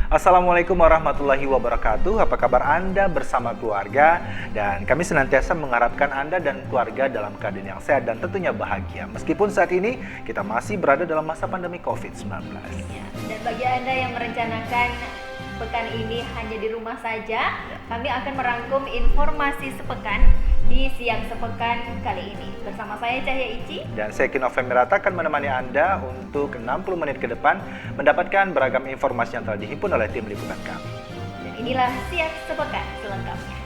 Assalamualaikum warahmatullahi wabarakatuh. Apa kabar Anda bersama keluarga? Dan kami senantiasa mengharapkan Anda dan keluarga dalam keadaan yang sehat dan tentunya bahagia. Meskipun saat ini kita masih berada dalam masa pandemi COVID-19. Ya, dan bagi Anda yang merencanakan pekan ini hanya di rumah saja, kami akan merangkum informasi sepekan di Siang Sepekan kali ini. Bersama saya Cahya Ici. Dan saya Kino Femirata akan menemani Anda untuk 60 menit ke depan mendapatkan beragam informasi yang telah dihimpun oleh tim liputan kami. Dan inilah Siang Sepekan selengkapnya.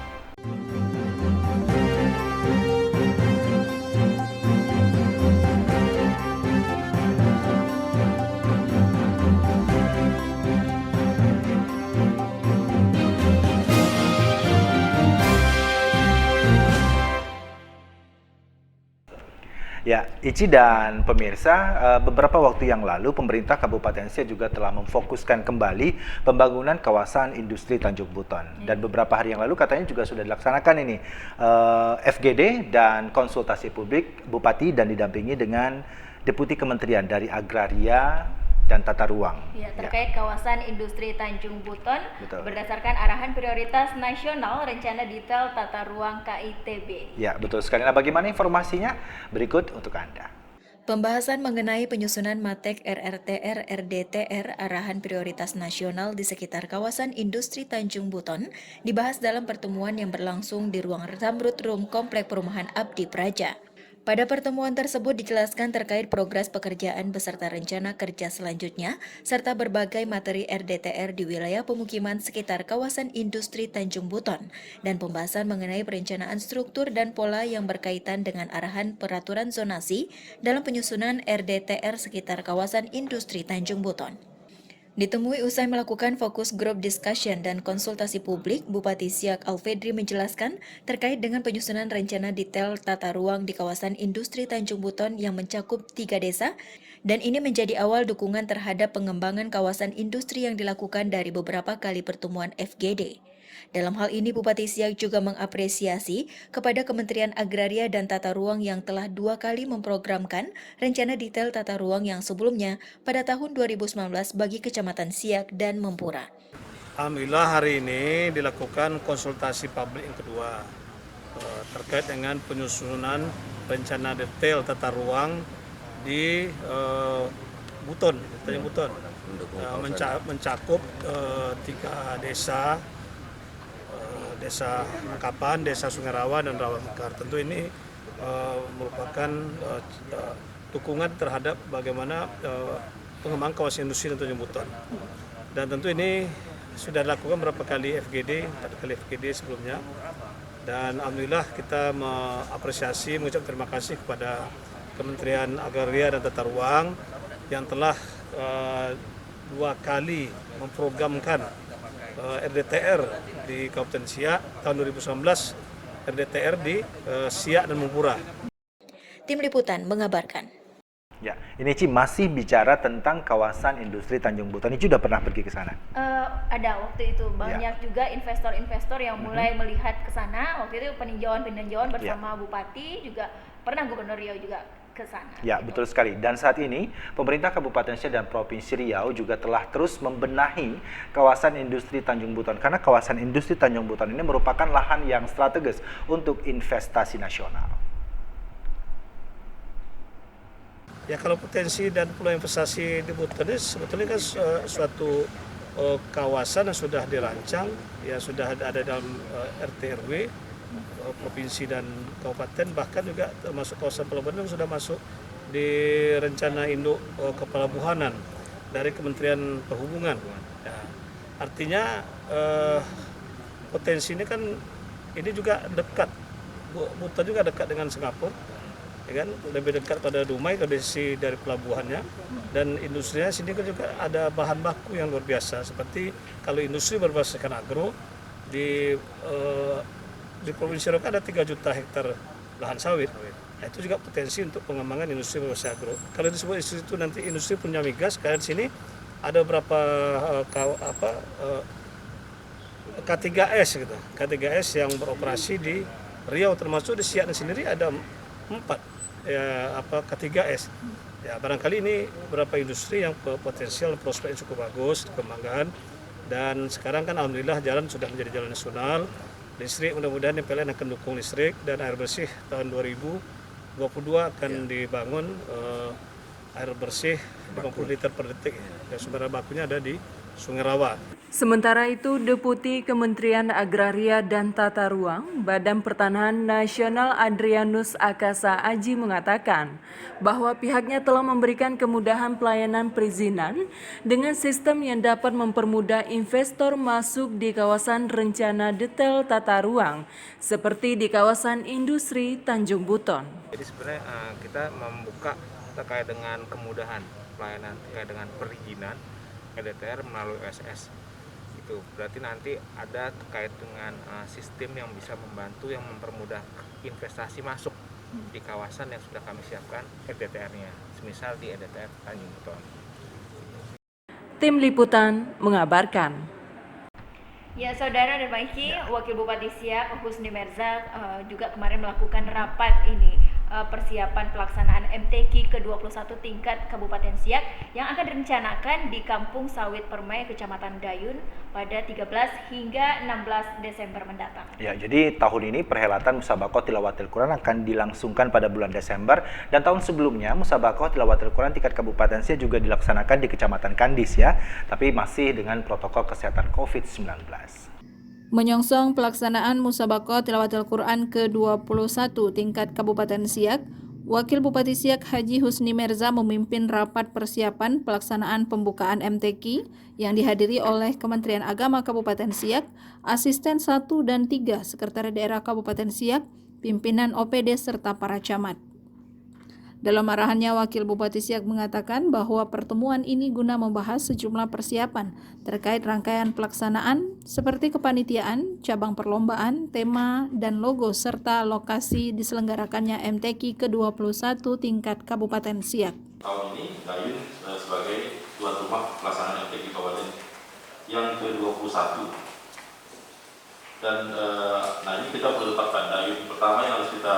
Ya, Ici dan pemirsa, beberapa waktu yang lalu pemerintah Kabupaten Siak juga telah memfokuskan kembali pembangunan kawasan industri Tanjung Buton. Dan beberapa hari yang lalu katanya juga sudah dilaksanakan ini FGD dan konsultasi publik Bupati dan didampingi dengan Deputi Kementerian dari Agraria dan Tata Ruang. Ya, terkait kawasan industri Tanjung Buton. Betul. Berdasarkan arahan prioritas nasional rencana detail tata ruang KITB. Ya, betul sekali. Nah, bagaimana informasinya? Berikut untuk Anda. Pembahasan mengenai penyusunan Matek RRTR RDTR arahan prioritas nasional di sekitar kawasan industri Tanjung Buton dibahas dalam pertemuan yang berlangsung di ruang Zamrud Room Komplek Perumahan Abdi Praja. Pada pertemuan tersebut dijelaskan terkait progres pekerjaan beserta rencana kerja selanjutnya, serta berbagai materi RDTR di wilayah pemukiman sekitar kawasan industri Tanjung Buton, dan pembahasan mengenai perencanaan struktur dan pola yang berkaitan dengan arahan peraturan zonasi dalam penyusunan RDTR sekitar kawasan industri Tanjung Buton. Ditemui usai melakukan fokus group discussion dan konsultasi publik, Bupati Siak Alfedri menjelaskan terkait dengan penyusunan rencana detail tata ruang di kawasan industri Tanjung Buton yang mencakup 3 desa, dan ini menjadi awal dukungan terhadap pengembangan kawasan industri yang dilakukan dari beberapa kali pertemuan FGD. Dalam hal ini, Bupati Siak juga mengapresiasi kepada Kementerian Agraria dan Tata Ruang yang telah 2 kali memprogramkan rencana detail tata ruang yang sebelumnya pada tahun 2019 bagi Kecamatan Siak dan Mempura. Alhamdulillah hari ini dilakukan konsultasi publik yang kedua terkait dengan penyusunan rencana detail tata ruang di Buton, Tanjung Buton, mencakup 3 desa. Desa Kapan, Desa Sungai Rawa, dan Rawa Mekar. Tentu ini merupakan dukungan terhadap bagaimana pengembangan kawasan industri Tanjung Buton. Dan tentu ini sudah dilakukan beberapa kali FGD, 4 kali FGD sebelumnya. Dan alhamdulillah kita mengapresiasi, mengucap terima kasih kepada Kementerian Agraria dan Tata Ruang yang telah 2 kali memprogramkan RDTR di Kabupaten Siak tahun 2019, RDTR di Siak dan Mempura. Tim Liputan mengabarkan. Ya, ini Ci masih bicara tentang kawasan industri Tanjung Buton. Ini sudah pernah pergi ke sana? Ada waktu itu banyak juga investor-investor yang mulai melihat ke sana. Waktu itu peninjauan bersama Bupati, juga pernah Gubernur Riau juga ke sana. Ya, gitu. betul sekali. Dan saat ini pemerintah Kabupaten Siak dan Provinsi Riau juga telah terus membenahi kawasan industri Tanjung Buton, karena kawasan industri Tanjung Buton ini merupakan lahan yang strategis untuk investasi nasional. Ya, kalau potensi dan peluang investasi di Buton ini sebetulnya kan suatu kawasan yang sudah dirancang, ya sudah ada dalam RT RW provinsi dan kabupaten, bahkan juga termasuk kawasan pelabuhan yang sudah masuk di rencana induk kepelabuhanan dari Kementerian Perhubungan. Ya, artinya potensi ini kan ini juga dekat, Buton juga dekat dengan Singapura, ya kan, lebih dekat pada Dumai ke sisi dari pelabuhannya, dan industrinya sini kan juga ada bahan baku yang luar biasa, seperti kalau industri berbasiskan agro di Provinsi Riau ada 3 juta hektar lahan sawit. Nah, itu juga potensi untuk pengembangan industri berbasis agro. Kalau disebut industri itu nanti industri punya migas, kayak di sini ada beberapa K3S gitu. K3S yang beroperasi di Riau, termasuk di Siak sendiri ada 4 K3S. Ya, barangkali ini beberapa industri yang potensial prospek cukup bagus, kembangan, Dan sekarang kan alhamdulillah jalan sudah menjadi jalan nasional. Listrik mudah-mudahan PLN akan dukung listrik, dan air bersih tahun 2022 akan dibangun air bersih 50 liter per detik. Dan sumber bakunya ada di Sungai Rawa. Sementara itu, Deputi Kementerian Agraria dan Tata Ruang, Badan Pertanahan Nasional Adrianus Akasa Aji mengatakan bahwa pihaknya telah memberikan kemudahan pelayanan perizinan dengan sistem yang dapat mempermudah investor masuk di kawasan rencana detail tata ruang seperti di kawasan industri Tanjung Buton. Jadi sebenarnya kita membuka terkait dengan kemudahan pelayanan terkait dengan perizinan EDTR melalui OSS. Itu berarti nanti ada terkait dengan sistem yang bisa membantu yang mempermudah investasi masuk di kawasan yang sudah kami siapkan EDTR-nya, semisal di EDTR Tanjung Buton. Tim Liputan mengabarkan. Ya, Saudara dan Pak Iki, Wakil Bupati Siak Husni Merza juga kemarin melakukan rapat ini persiapan pelaksanaan MTQ ke-21 tingkat Kabupaten Siak yang akan direncanakan di Kampung Sawit Permai, Kecamatan Dayun pada 13 hingga 16 Desember mendatang. Ya, jadi tahun ini perhelatan Musabaqah Tilawatil Quran akan dilangsungkan pada bulan Desember, dan tahun sebelumnya Musabaqah Tilawatil Quran tingkat Kabupaten Siak juga dilaksanakan di Kecamatan Kandis ya, tapi masih dengan protokol kesehatan COVID-19. Menyongsong pelaksanaan Musabaqah Tilawatil Quran ke-21 tingkat Kabupaten Siak, Wakil Bupati Siak Haji Husni Merza memimpin rapat persiapan pelaksanaan pembukaan MTQ yang dihadiri oleh Kementerian Agama Kabupaten Siak, Asisten 1 dan 3 Sekretariat Daerah Kabupaten Siak, pimpinan OPD serta para camat. Dalam arahannya, Wakil Bupati Siak mengatakan bahwa pertemuan ini guna membahas sejumlah persiapan terkait rangkaian pelaksanaan seperti kepanitiaan, cabang perlombaan, tema, dan logo, serta lokasi diselenggarakannya MTQ ke-21 tingkat Kabupaten Siak. Tahun ini Dayun sebagai tuan rumah pelaksanaan MTQ Kabupaten yang ke-21. Dan nah ini kita perlu tetapkan Dayun pertama yang harus kita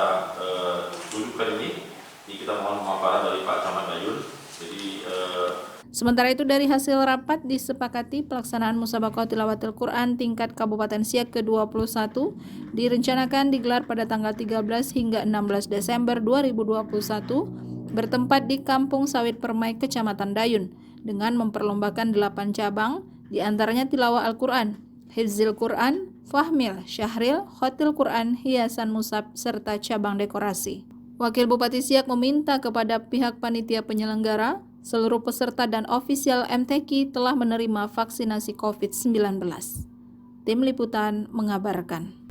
dudukkan ini kita mohon pemaparan dari Pak Camat Dayun. Jadi Sementara itu, dari hasil rapat disepakati pelaksanaan Musabaqah Tilawatil Quran tingkat Kabupaten Siak ke-21 direncanakan digelar pada tanggal 13 hingga 16 Desember 2021 bertempat di Kampung Sawit Permai, Kecamatan Dayun, dengan memperlombakan 8 cabang, diantaranya tilawah Al-Quran, Hifzil Quran, Fahmil, Syahril, Khotil Quran, Hiasan Musab, serta cabang dekorasi. Wakil Bupati Siak meminta kepada pihak panitia penyelenggara, seluruh peserta dan ofisial MTQ telah menerima vaksinasi COVID-19. Tim Liputan mengabarkan.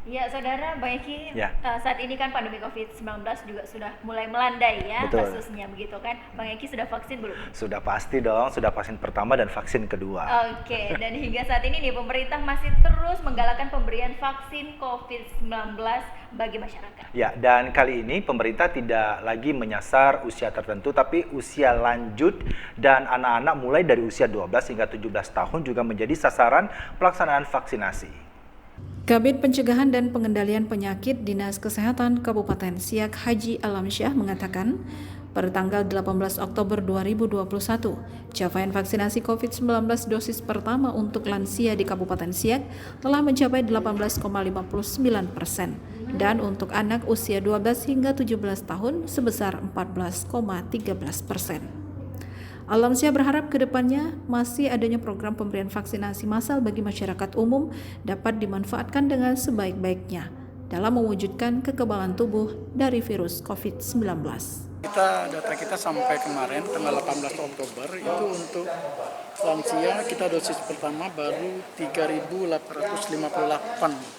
Ya, Saudara, Bang Eki, Ya. Saat ini kan pandemi COVID-19 juga sudah mulai melandai ya. Betul. Kasusnya, begitu kan. Bang Eki sudah vaksin belum? Sudah pasti dong, sudah vaksin pertama dan vaksin kedua. Oke, dan hingga saat ini nih pemerintah masih terus menggalakkan pemberian vaksin COVID-19 bagi masyarakat. Ya, dan kali ini pemerintah tidak lagi menyasar usia tertentu, tapi usia lanjut dan anak-anak mulai dari usia 12 hingga 17 tahun juga menjadi sasaran pelaksanaan vaksinasi. Kabid Pencegahan dan Pengendalian Penyakit Dinas Kesehatan Kabupaten Siak Haji Alamsyah mengatakan, pada tanggal 18 Oktober 2021, capaian vaksinasi COVID-19 dosis pertama untuk lansia di Kabupaten Siak telah mencapai 18,59% dan untuk anak usia 12 hingga 17 tahun sebesar 14,13%. Alamsyah berharap ke depannya masih adanya program pemberian vaksinasi massal bagi masyarakat umum dapat dimanfaatkan dengan sebaik-baiknya dalam mewujudkan kekebalan tubuh dari virus COVID-19. Data kita sampai kemarin tanggal 18 Oktober itu untuk lansia kita dosis pertama baru 3.858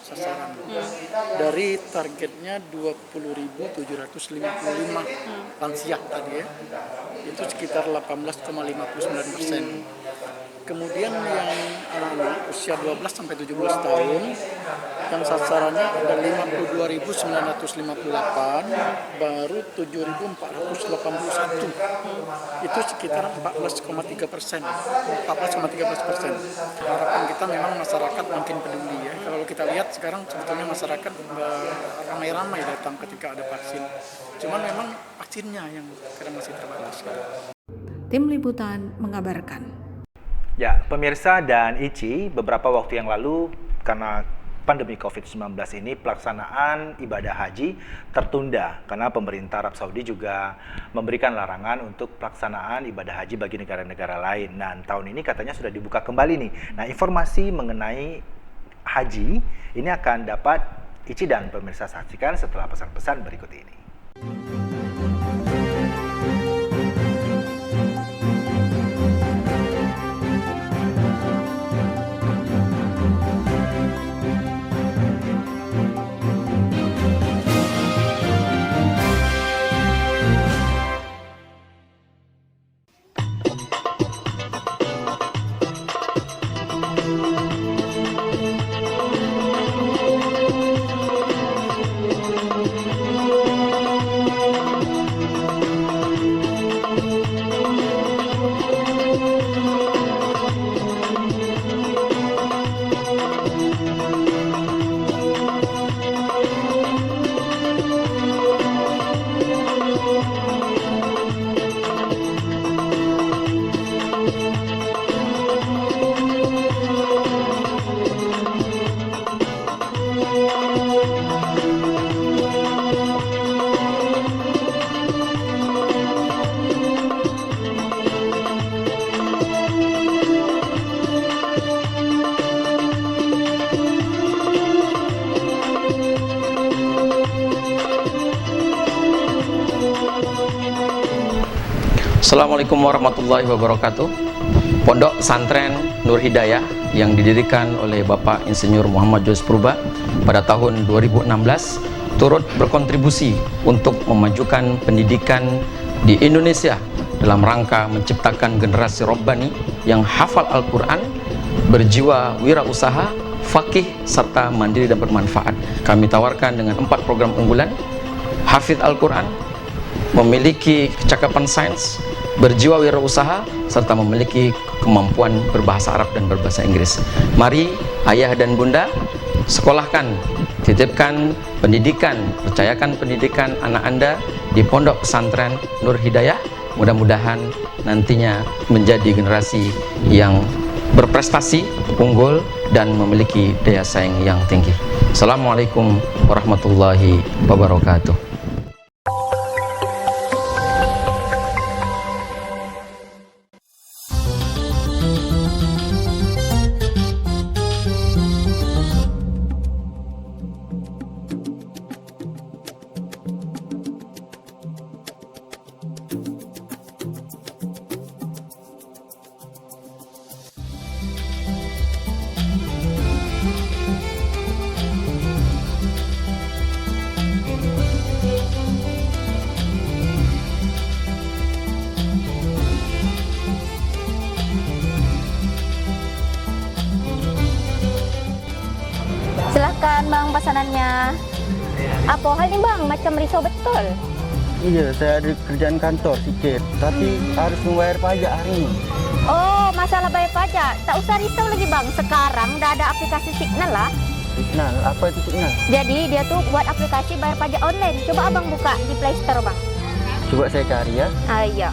sasaran dari targetnya 20.755 lansia tadi ya, itu sekitar 18,59%. Kemudian yang anak-anak usia 12 sampai 17 tahun yang sasarannya ada 52.958, baru 7.481, itu sekitar 14,3%. Harapan kita memang masyarakat makin peduli ya. Kalau kita lihat sekarang sebetulnya masyarakat ramai-ramai datang ketika ada vaksin. Cuman memang vaksinnya yang kadang masih terbatas. Tim Liputan mengabarkan. Ya, pemirsa dan Ici, beberapa waktu yang lalu karena pandemi COVID-19 ini pelaksanaan ibadah haji tertunda karena pemerintah Arab Saudi juga memberikan larangan untuk pelaksanaan ibadah haji bagi negara-negara lain. Nah, tahun ini katanya sudah dibuka kembali nih. Nah, informasi mengenai haji ini akan dapat Ici dan pemirsa saksikan setelah pesan-pesan berikut ini. Assalamualaikum warahmatullahi wabarakatuh. Pondok Pesantren Nur Hidayah yang didirikan oleh Bapak Insinyur Muhammad Julius Purba pada tahun 2016 turut berkontribusi untuk memajukan pendidikan di Indonesia dalam rangka menciptakan generasi Rabbani yang hafal Al-Quran, berjiwa wirausaha, fakih, serta mandiri dan bermanfaat. Kami tawarkan dengan 4 program unggulan: hafidz Al-Quran, memiliki kecakapan sains, berjiwa wirausaha, serta memiliki kemampuan berbahasa Arab dan berbahasa Inggris. Mari ayah dan bunda, sekolahkan, titipkan pendidikan, percayakan pendidikan anak Anda di Pondok Pesantren Nur Hidayah. Mudah-mudahan nantinya menjadi generasi yang berprestasi, unggul, dan memiliki daya saing yang tinggi. Assalamualaikum warahmatullahi wabarakatuh. Silakan bang pesanannya. Apa hal nih bang? Macam risau betul. Iya, saya ada kerjaan kantor sikit, tapi harus membayar pajak hari ini. Oh, masalah bayar pajak. Tak usah risau lagi bang. Sekarang dah ada aplikasi Signal lah. Signal? Apa itu Signal? Jadi dia tuh buat aplikasi bayar pajak online. Coba abang buka di Play Store bang. Coba saya cari ya. Iya.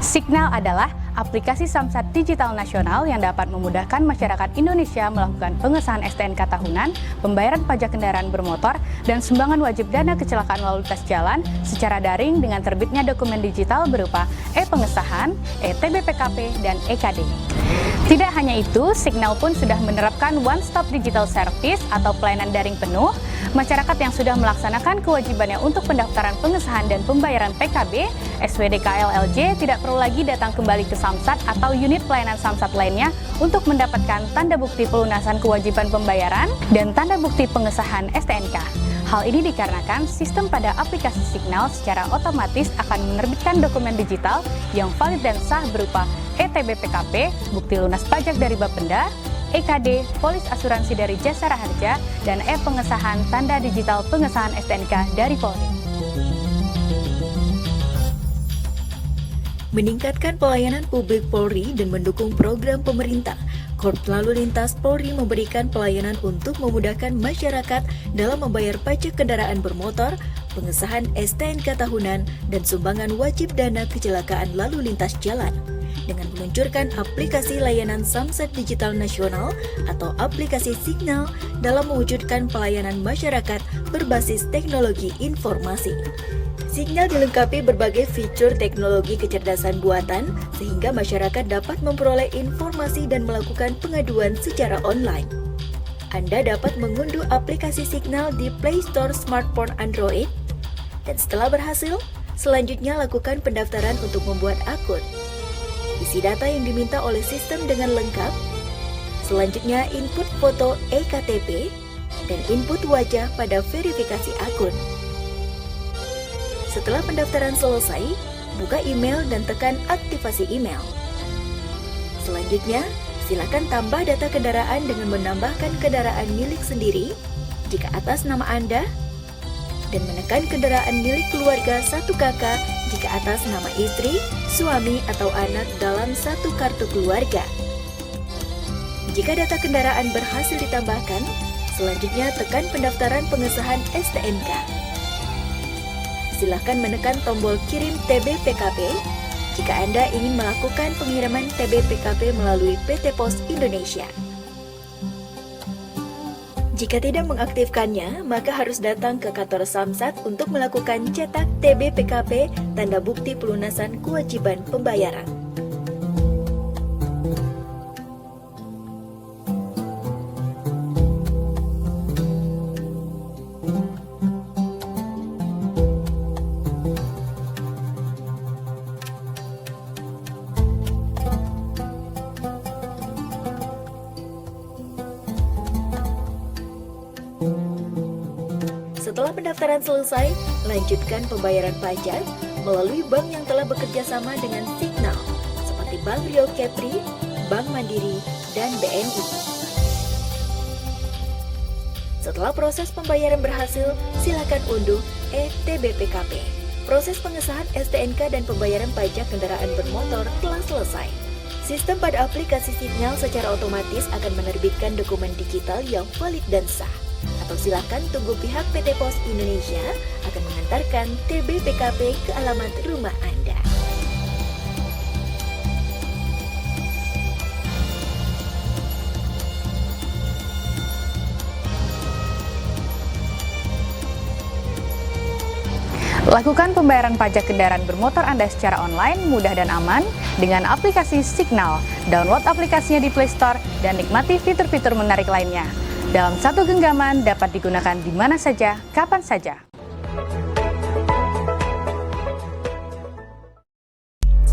Signal adalah aplikasi Samsat digital nasional yang dapat memudahkan masyarakat Indonesia melakukan pengesahan STNK tahunan, pembayaran pajak kendaraan bermotor, dan sumbangan wajib dana kecelakaan lalu lintas jalan secara daring dengan terbitnya dokumen digital berupa e-pengesahan, e-TBPKP, dan EKD. Tidak hanya itu, Signal pun sudah menerapkan one-stop digital service atau pelayanan daring penuh. Masyarakat yang sudah melaksanakan kewajibannya untuk pendaftaran pengesahan dan pembayaran PKB, SWDK LLJ tidak perlu lagi datang kembali ke Samsat atau unit pelayanan Samsat lainnya untuk mendapatkan tanda bukti pelunasan kewajiban pembayaran dan tanda bukti pengesahan STNK. Hal ini dikarenakan sistem pada aplikasi Signal secara otomatis akan menerbitkan dokumen digital yang valid dan sah berupa e-TBPKP, bukti lunas pajak dari Bapenda, EKD, polis asuransi dari Jasara Harja, dan e-pengesahan tanda digital pengesahan STNK dari Polri. Meningkatkan pelayanan publik Polri dan mendukung program pemerintah, Korps Lalu Lintas Polri memberikan pelayanan untuk memudahkan masyarakat dalam membayar pajak kendaraan bermotor, pengesahan STNK tahunan, dan sumbangan wajib dana kecelakaan lalu lintas jalan dengan meluncurkan aplikasi layanan Samsat Digital Nasional atau aplikasi Signal dalam mewujudkan pelayanan masyarakat berbasis teknologi informasi. Signal dilengkapi berbagai fitur teknologi kecerdasan buatan sehingga masyarakat dapat memperoleh informasi dan melakukan pengaduan secara online. Anda dapat mengunduh aplikasi Signal di Play Store smartphone Android dan setelah berhasil, selanjutnya lakukan pendaftaran untuk membuat akun. Isi data yang diminta oleh sistem dengan lengkap. Selanjutnya input foto eKTP dan input wajah pada verifikasi akun. Setelah pendaftaran selesai, buka email dan tekan aktivasi email. Selanjutnya, silakan tambah data kendaraan dengan menambahkan kendaraan milik sendiri jika atas nama Anda dan menekan kendaraan milik keluarga satu kakak jika atas nama istri, suami, atau anak dalam satu kartu keluarga. Jika data kendaraan berhasil ditambahkan, selanjutnya tekan pendaftaran pengesahan STNK. Silakan menekan tombol kirim TBPKP jika Anda ingin melakukan pengiriman TBPKP melalui PT Pos Indonesia. Jika tidak mengaktifkannya, maka harus datang ke kantor Samsat untuk melakukan cetak TBPKP tanda bukti pelunasan kewajiban pembayaran. Setelah pendaftaran selesai, lanjutkan pembayaran pajak melalui bank yang telah bekerja sama dengan Signal, seperti Bank Rio Kepri, Bank Mandiri, dan BNI. Setelah proses pembayaran berhasil, silakan unduh e-TBPKP. Proses pengesahan STNK dan pembayaran pajak kendaraan bermotor telah selesai. Sistem pada aplikasi Signal secara otomatis akan menerbitkan dokumen digital yang valid dan sah. Atau silakan tunggu pihak PT Pos Indonesia akan mengantarkan TBPKP ke alamat rumah Anda. Lakukan pembayaran pajak kendaraan bermotor Anda secara online, mudah dan aman dengan aplikasi Signal. Download aplikasinya di Play Store dan nikmati fitur-fitur menarik lainnya. Dalam satu genggaman dapat digunakan di mana saja, kapan saja.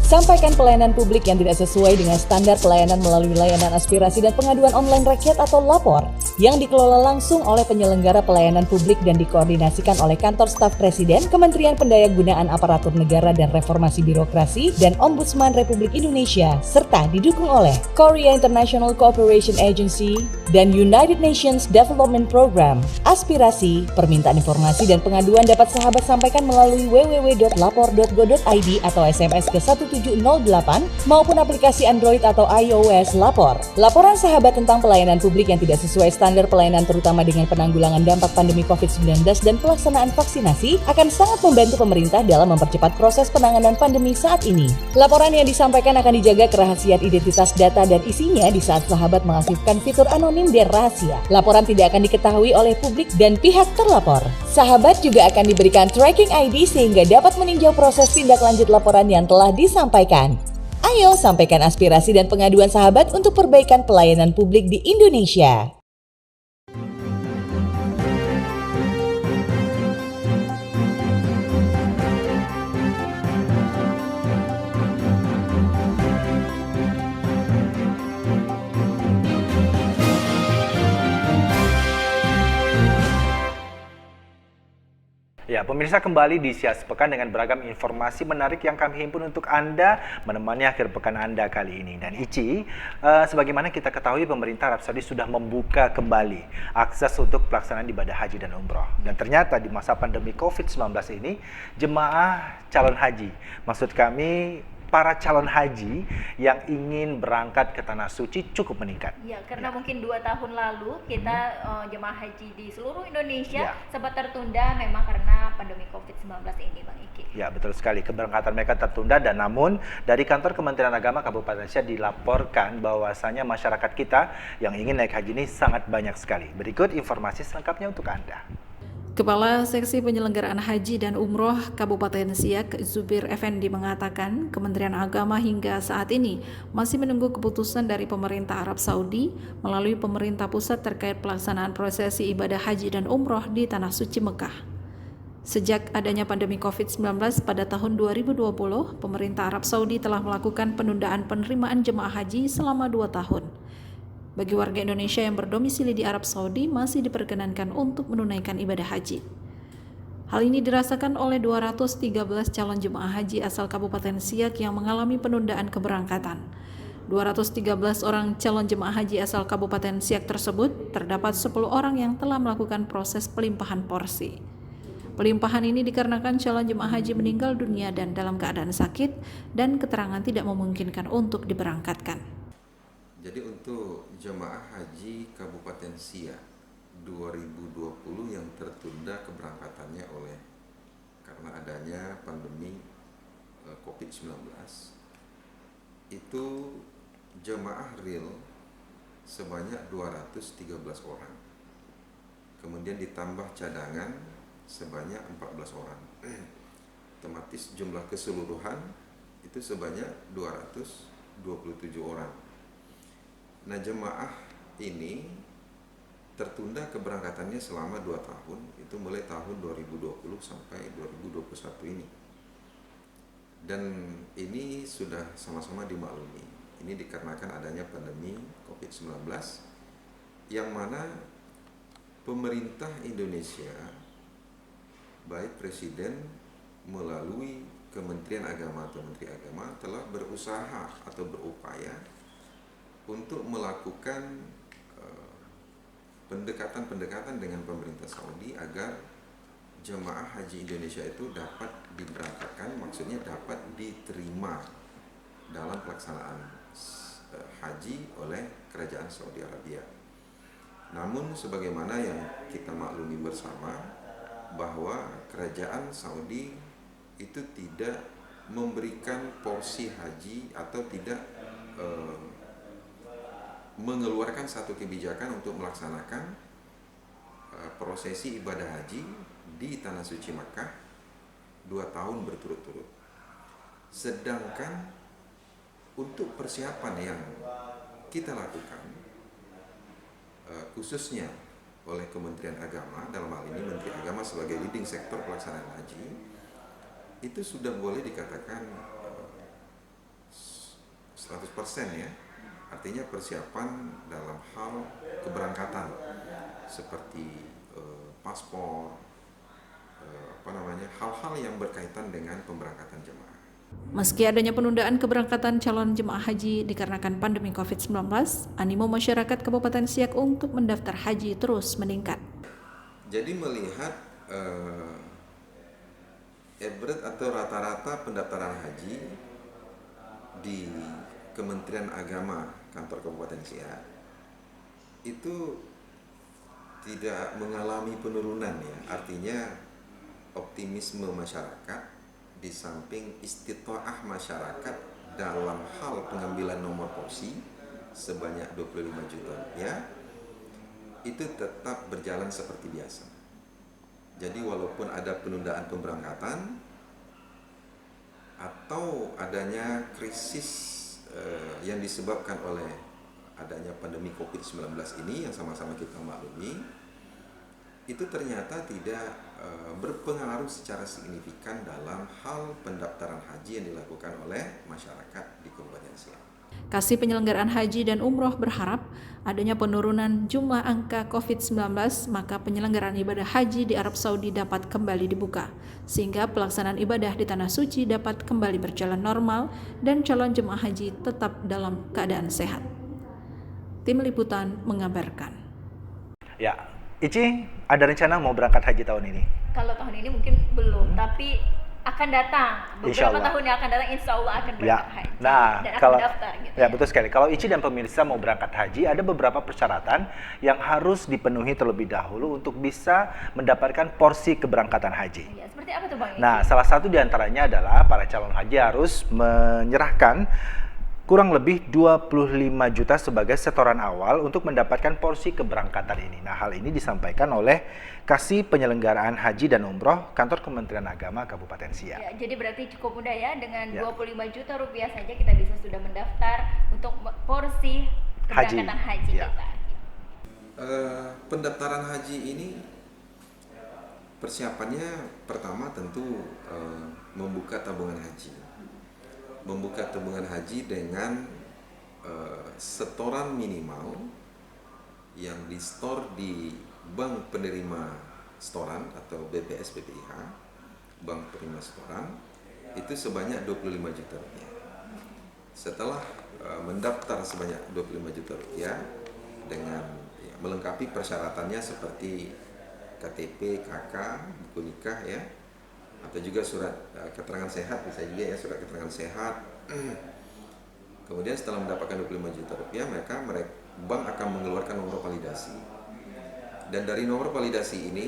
Sampaikan pelayanan publik yang tidak sesuai dengan standar pelayanan melalui layanan aspirasi dan pengaduan online rakyat atau lapor yang dikelola langsung oleh penyelenggara pelayanan publik dan dikoordinasikan oleh Kantor Staf Presiden, Kementerian Pendayagunaan Aparatur Negara dan Reformasi Birokrasi, dan Ombudsman Republik Indonesia, serta didukung oleh Korea International Cooperation Agency dan United Nations Development Program. Aspirasi, permintaan informasi dan pengaduan dapat sahabat sampaikan melalui www.lapor.go.id atau SMS ke 1708 maupun aplikasi Android atau iOS Lapor. Laporan sahabat tentang pelayanan publik yang tidak sesuai standar pelayanan terutama dengan penanggulangan dampak pandemi COVID-19 dan pelaksanaan vaksinasi akan sangat membantu pemerintah dalam mempercepat proses penanganan pandemi saat ini. Laporan yang disampaikan akan dijaga kerahasiaan identitas data dan isinya di saat sahabat mengaktifkan fitur anonim dan rahasia. Laporan tidak akan diketahui oleh publik dan pihak terlapor. Sahabat juga akan diberikan tracking ID sehingga dapat meninjau proses tindak lanjut laporan yang telah disampaikan. Ayo sampaikan aspirasi dan pengaduan sahabat untuk perbaikan pelayanan publik di Indonesia. Ya, pemirsa, kembali di Siang Sepekan dengan beragam informasi menarik yang kami himpun untuk Anda menemani akhir pekan Anda kali ini. Dan Ici, sebagaimana kita ketahui pemerintah Arab Saudi sudah membuka kembali akses untuk pelaksanaan ibadah haji dan umroh. Dan ternyata di masa pandemi COVID-19 ini, jemaah calon haji, maksud kami para calon haji yang ingin berangkat ke Tanah Suci cukup meningkat. Ya, karena mungkin 2 tahun lalu kita jemaah haji di seluruh Indonesia sempat tertunda memang karena pandemi COVID-19 ini, Bang Iki. Ya, betul sekali. Keberangkatan mereka tertunda dan namun dari kantor Kementerian Agama Kabupaten Siak dilaporkan bahwasanya masyarakat kita yang ingin naik haji ini sangat banyak sekali. Berikut informasi selengkapnya untuk Anda. Kepala Seksi Penyelenggaraan Haji dan Umroh Kabupaten Siak, Zubir Effendi mengatakan, Kementerian Agama hingga saat ini masih menunggu keputusan dari pemerintah Arab Saudi melalui pemerintah pusat terkait pelaksanaan prosesi ibadah haji dan umroh di Tanah Suci Mekah. Sejak adanya pandemi COVID-19 pada tahun 2020, pemerintah Arab Saudi telah melakukan penundaan penerimaan jemaah haji selama 2 tahun. Bagi warga Indonesia yang berdomisili di Arab Saudi masih diperkenankan untuk menunaikan ibadah haji. Hal ini dirasakan oleh 213 calon jemaah haji asal Kabupaten Siak yang mengalami penundaan keberangkatan. 213 orang calon jemaah haji asal Kabupaten Siak tersebut terdapat 10 orang yang telah melakukan proses pelimpahan porsi. Pelimpahan ini dikarenakan calon jemaah haji meninggal dunia dan dalam keadaan sakit dan keterangan tidak memungkinkan untuk diberangkatkan. Jadi untuk jemaah haji Kabupaten Siak 2020 yang tertunda keberangkatannya karena adanya pandemi COVID-19, itu jemaah real sebanyak 213 orang. Kemudian ditambah cadangan sebanyak 14 orang. Otomatis jumlah keseluruhan itu sebanyak 227 orang. Nah, jemaah ini tertunda keberangkatannya selama 2 tahun, itu mulai tahun 2020 sampai 2021 ini. Dan ini sudah sama-sama dimaklumi. Ini dikarenakan adanya pandemi COVID-19 yang mana pemerintah Indonesia, baik Presiden melalui Kementerian Agama atau Menteri Agama telah berusaha atau berupaya untuk melakukan pendekatan-pendekatan dengan pemerintah Saudi agar jemaah haji Indonesia itu dapat diberangkatkan, maksudnya dapat diterima dalam pelaksanaan haji oleh Kerajaan Saudi Arabia. Namun sebagaimana yang kita maklumi bersama bahwa Kerajaan Saudi itu tidak memberikan porsi haji atau tidak mengeluarkan satu kebijakan untuk melaksanakan prosesi ibadah haji di Tanah Suci Makkah 2 tahun berturut-turut. Sedangkan untuk persiapan yang kita lakukan khususnya oleh Kementerian Agama, dalam hal ini Menteri Agama sebagai leading sektor pelaksanaan haji, itu sudah boleh dikatakan 100% ya. Artinya persiapan dalam hal keberangkatan seperti paspor, hal-hal yang berkaitan dengan pemberangkatan jemaah. Meski adanya penundaan keberangkatan calon jemaah haji dikarenakan pandemi COVID-19, animo masyarakat Kabupaten Siak untuk mendaftar haji terus meningkat. Jadi melihat average atau rata-rata pendaftaran haji di Kementerian Agama kantor Kabupaten Siak itu tidak mengalami penurunan ya, artinya optimisme masyarakat di samping istita'ah masyarakat dalam hal pengambilan nomor porsi sebanyak 25 juta ya, itu tetap berjalan seperti biasa. Jadi walaupun ada penundaan pemberangkatan atau adanya krisis yang disebabkan oleh adanya pandemi COVID-19 ini yang sama-sama kita maklumi, itu ternyata tidak berpengaruh secara signifikan dalam hal pendaftaran haji yang dilakukan oleh masyarakat di Kabupaten Siak. Kasih Penyelenggaraan Haji dan Umroh berharap adanya penurunan jumlah angka COVID-19, maka penyelenggaraan ibadah haji di Arab Saudi dapat kembali dibuka, sehingga pelaksanaan ibadah di Tanah Suci dapat kembali berjalan normal dan calon jemaah haji tetap dalam keadaan sehat. Tim Liputan mengabarkan. Ya, Ici, ada rencana mau berangkat haji tahun ini? Kalau tahun ini mungkin belum, tapi akan datang, Insya beberapa Allah. tahun yang akan datang insya Allah akan Ya, berangkat haji nah dan akan kalau mendaftar gitu. ya betul sekali. Kalau Ici dan pemirsa mau berangkat haji, ada beberapa persyaratan yang harus dipenuhi terlebih dahulu untuk bisa mendapatkan porsi keberangkatan haji. Ya, seperti apa tuh Bang Ici? Nah, salah satu diantaranya adalah para calon haji harus menyerahkan kurang lebih 25 juta sebagai setoran awal untuk mendapatkan porsi keberangkatan ini. Nah, hal ini disampaikan oleh Kasih Penyelenggaraan Haji dan Umroh Kantor Kementerian Agama Kabupaten Siak. Ya, jadi berarti cukup mudah ya, dengan Ya. 25 juta rupiah saja kita bisa sudah mendaftar untuk porsi keberangkatan haji Ya. kita. Pendaftaran haji ini persiapannya pertama tentu membuka tabungan haji. Membuka tabungan haji dengan setoran minimal yang di-store di bank penerima setoran atau BPS BPIH, bank penerima setoran, itu sebanyak 25 juta rupiah. Setelah mendaftar sebanyak 25 juta rupiah dengan melengkapi persyaratannya seperti KTP, KK, buku nikah ya, atau juga surat keterangan sehat, bisa juga ya surat keterangan sehat. Kemudian setelah mendapatkan 25 juta rupiah, bank akan mengeluarkan nomor validasi. Dan dari nomor validasi ini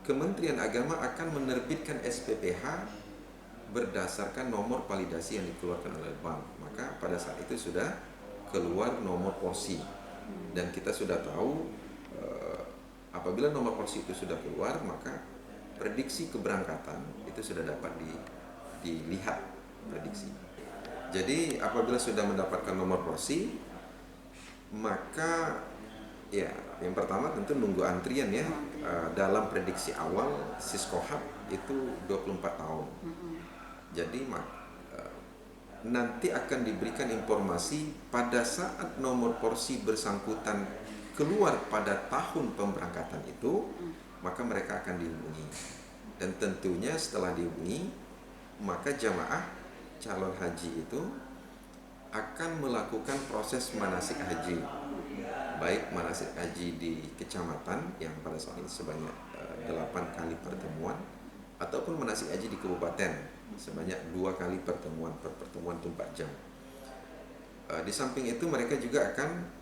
Kementerian Agama akan menerbitkan SPPH berdasarkan nomor validasi yang dikeluarkan oleh bank. Maka pada saat itu sudah keluar nomor porsi, dan kita sudah tahu apabila nomor porsi itu sudah keluar, maka prediksi keberangkatan itu sudah dapat dilihat prediksi. Jadi apabila sudah mendapatkan nomor porsi, maka ya yang pertama tentu nunggu antrian ya. Dalam prediksi awal Siskohab itu 24 tahun. Jadi nanti akan diberikan informasi pada saat nomor porsi bersangkutan keluar pada tahun pemberangkatan itu, maka mereka akan dihubungi. Dan tentunya setelah dihubungi, maka jamaah calon haji itu akan melakukan proses manasik haji, baik manasik haji di kecamatan yang pada saat ini sebanyak 8 kali pertemuan, ataupun manasik haji di kabupaten sebanyak 2 kali pertemuan, per pertemuan 4 jam. Di samping itu mereka juga akan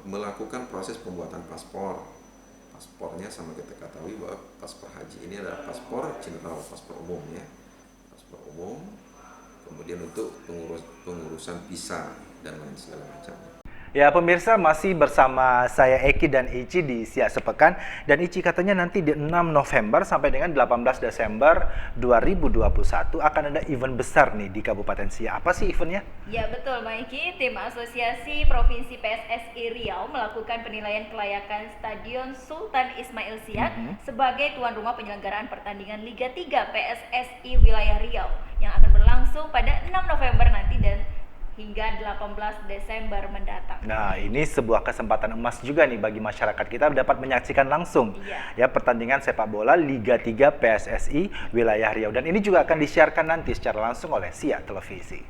melakukan proses pembuatan paspor. Paspornya sama kita ketahui bahwa paspor haji ini adalah paspor general, paspor umum ya, paspor umum. Kemudian untuk pengurusan visa dan lain segala macamnya. Ya pemirsa, masih bersama saya Eki dan Ici di Siak Sepekan, dan Ici katanya nanti di 6 November sampai dengan 18 Desember 2021 akan ada event besar nih di Kabupaten Siak. Apa sih eventnya? Ya betul Bang Iki, tim Asosiasi Provinsi PSSI Riau melakukan penilaian kelayakan Stadion Sultan Ismail Siak sebagai tuan rumah penyelenggaraan pertandingan Liga 3 PSSI Wilayah Riau yang akan berlangsung pada 6 November nanti dan hingga 18 Desember mendatang. Nah, ini sebuah kesempatan emas juga nih bagi masyarakat kita dapat menyaksikan langsung ya pertandingan sepak bola Liga 3 PSSI Wilayah Riau, dan ini juga akan disiarkan nanti secara langsung oleh Siak Televisi.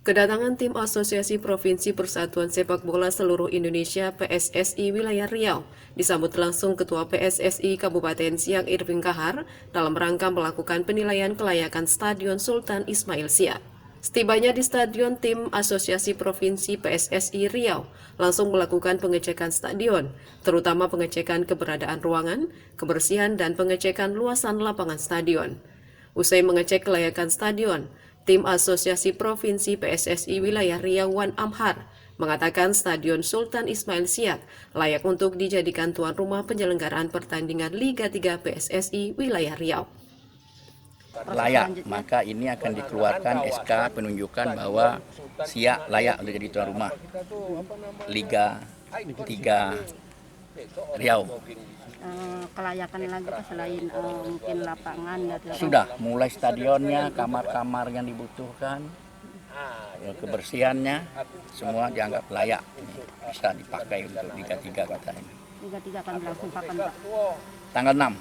Kedatangan tim Asosiasi Provinsi Persatuan Sepak Bola Seluruh Indonesia PSSI Wilayah Riau disambut langsung Ketua PSSI Kabupaten Siak Irving Kahar dalam rangka melakukan penilaian kelayakan Stadion Sultan Ismail Siak. Setibanya di stadion, tim Asosiasi Provinsi PSSI Riau langsung melakukan pengecekan stadion, terutama pengecekan keberadaan ruangan, kebersihan, dan pengecekan luasan lapangan stadion. Usai mengecek kelayakan stadion, tim Asosiasi Provinsi PSSI Wilayah Riau Wan Amhar mengatakan Stadion Sultan Ismail Siak layak untuk dijadikan tuan rumah penyelenggaraan pertandingan Liga 3 PSSI Wilayah Riau. Layak, maka ini akan dikeluarkan SK penunjukan bahwa Siak layak untuk jadi tuan rumah Liga 3 Riau. Kelayakan lagi Pak, selain mungkin lapangan Sudah mulai stadionnya, kamar-kamar yang dibutuhkan, kebersihannya semua dianggap layak, bisa dipakai untuk Liga 3 katanya. Liga 3 akan berlangsung kapan Pak? Tanggal 6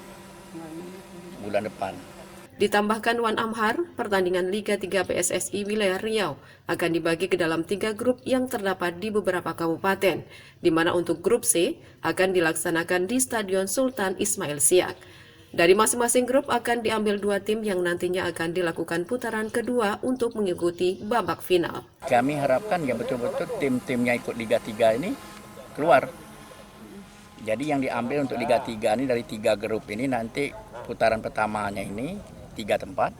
bulan depan. Ditambahkan Wan Amhar, pertandingan Liga 3 PSSI Wilayah Riau akan dibagi ke dalam 3 grup yang terdapat di beberapa kabupaten, di mana untuk grup C akan dilaksanakan di Stadion Sultan Ismail Siak. Dari masing-masing grup akan diambil 2 tim yang nantinya akan dilakukan putaran kedua untuk mengikuti babak final. Kami harapkan ya betul-betul tim-timnya ikut Liga 3 ini keluar. Jadi yang diambil untuk Liga 3 ini dari 3 grup ini nanti putaran pertamanya ini 3 tempat.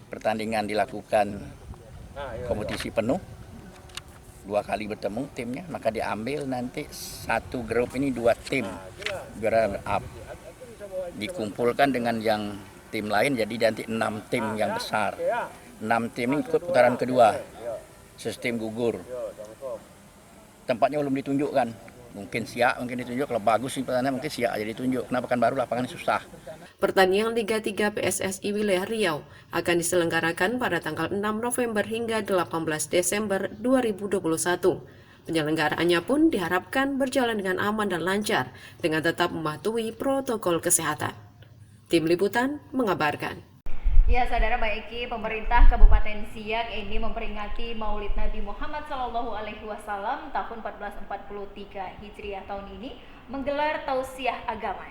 Pertandingan dilakukan kompetisi penuh. 2 kali bertemu timnya, maka diambil nanti 1 grup ini 2 tim runner up. Dikumpulkan dengan yang tim lain jadi nanti 6 tim yang besar. 6 tim ini ikut putaran kedua. Sistem gugur. Tempatnya belum ditunjukkan. Mungkin Siak mungkin ditunjuk, kalau bagus nih pertandingan mungkin Siak aja ditunjuk. Kenapa kan baru lapangannya susah. Pertandingan Liga 3 PSSI Wilayah Riau akan diselenggarakan pada tanggal 6 November hingga 18 Desember 2021. Penyelenggaraannya pun diharapkan berjalan dengan aman dan lancar dengan tetap mematuhi protokol kesehatan. Tim Liputan mengabarkan. Ya, saudara Baiki, pemerintah Kabupaten Siak ini memperingati Maulid Nabi Muhammad SAW tahun 1443 Hijriah tahun ini menggelar tausiah agama.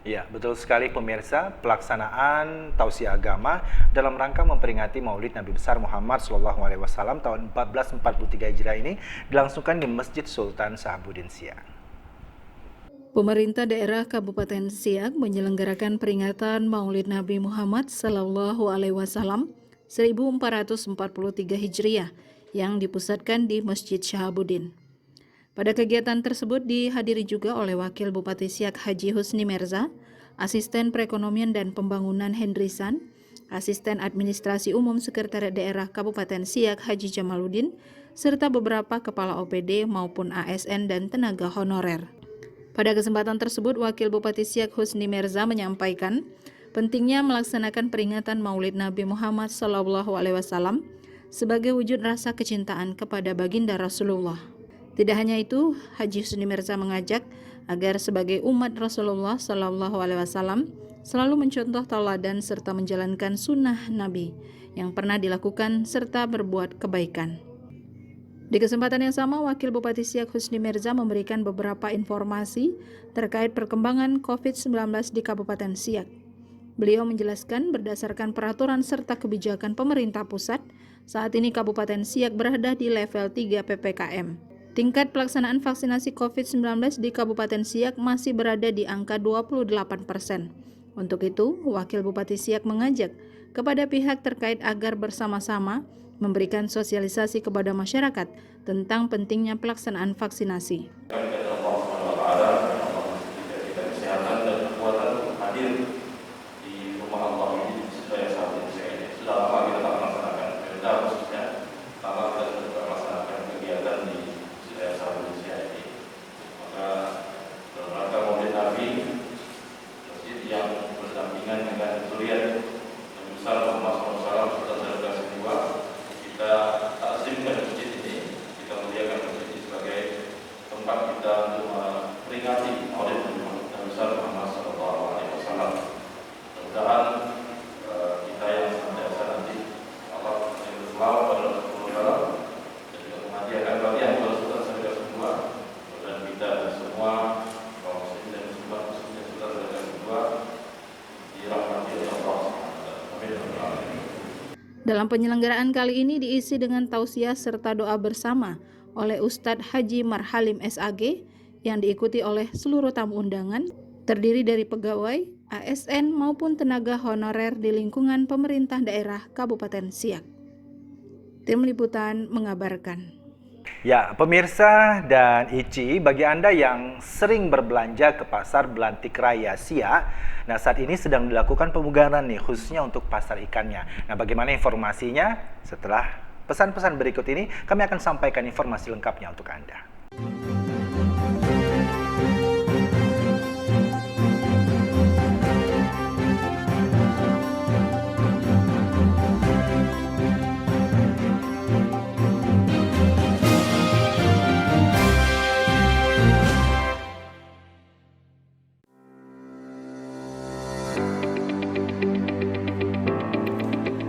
Ya, betul sekali pemirsa, pelaksanaan tausiah agama dalam rangka memperingati Maulid Nabi besar Muhammad SAW tahun 1443 Hijriah ini dilangsungkan di Masjid Sultan Sahabuddin Siak. Pemerintah daerah Kabupaten Siak menyelenggarakan peringatan Maulid Nabi Muhammad SAW 1443 Hijriah yang dipusatkan di Masjid Sahabuddin. Pada kegiatan tersebut dihadiri juga oleh Wakil Bupati Siak Haji Husni Merza, Asisten Perekonomian dan Pembangunan Hendrisan, Asisten Administrasi Umum Sekretariat Daerah Kabupaten Siak Haji Jamaluddin, serta beberapa kepala OPD maupun ASN dan tenaga honorer. Pada kesempatan tersebut, Wakil Bupati Siak Husni Merza menyampaikan pentingnya melaksanakan peringatan Maulid Nabi Muhammad SAW sebagai wujud rasa kecintaan kepada baginda Rasulullah. Tidak hanya itu, Haji Husni Merza mengajak agar sebagai umat Rasulullah SAW selalu mencontoh tauladan serta menjalankan sunnah Nabi yang pernah dilakukan serta berbuat kebaikan. Di kesempatan yang sama, Wakil Bupati Siak Husni Merza memberikan beberapa informasi terkait perkembangan COVID-19 di Kabupaten Siak. Beliau menjelaskan berdasarkan peraturan serta kebijakan pemerintah pusat, saat ini Kabupaten Siak berada di level 3 PPKM. Tingkat pelaksanaan vaksinasi COVID-19 di Kabupaten Siak masih berada di angka 28%. Untuk itu, Wakil Bupati Siak mengajak kepada pihak terkait agar bersama-sama memberikan sosialisasi kepada masyarakat tentang pentingnya pelaksanaan vaksinasi. Dalam penyelenggaraan kali ini diisi dengan tausiah serta doa bersama oleh Ustadz Haji Marhalim SAG yang diikuti oleh seluruh tamu undangan, terdiri dari pegawai, ASN maupun tenaga honorer di lingkungan pemerintah daerah Kabupaten Siak. Tim Liputan mengabarkan. Ya, pemirsa dan Ici, bagi Anda yang sering berbelanja ke Pasar Belantik Raya Siak, nah saat ini sedang dilakukan pemugaran nih, khususnya untuk pasar ikannya. Nah, bagaimana informasinya? Setelah pesan-pesan berikut ini, kami akan sampaikan informasi lengkapnya untuk Anda.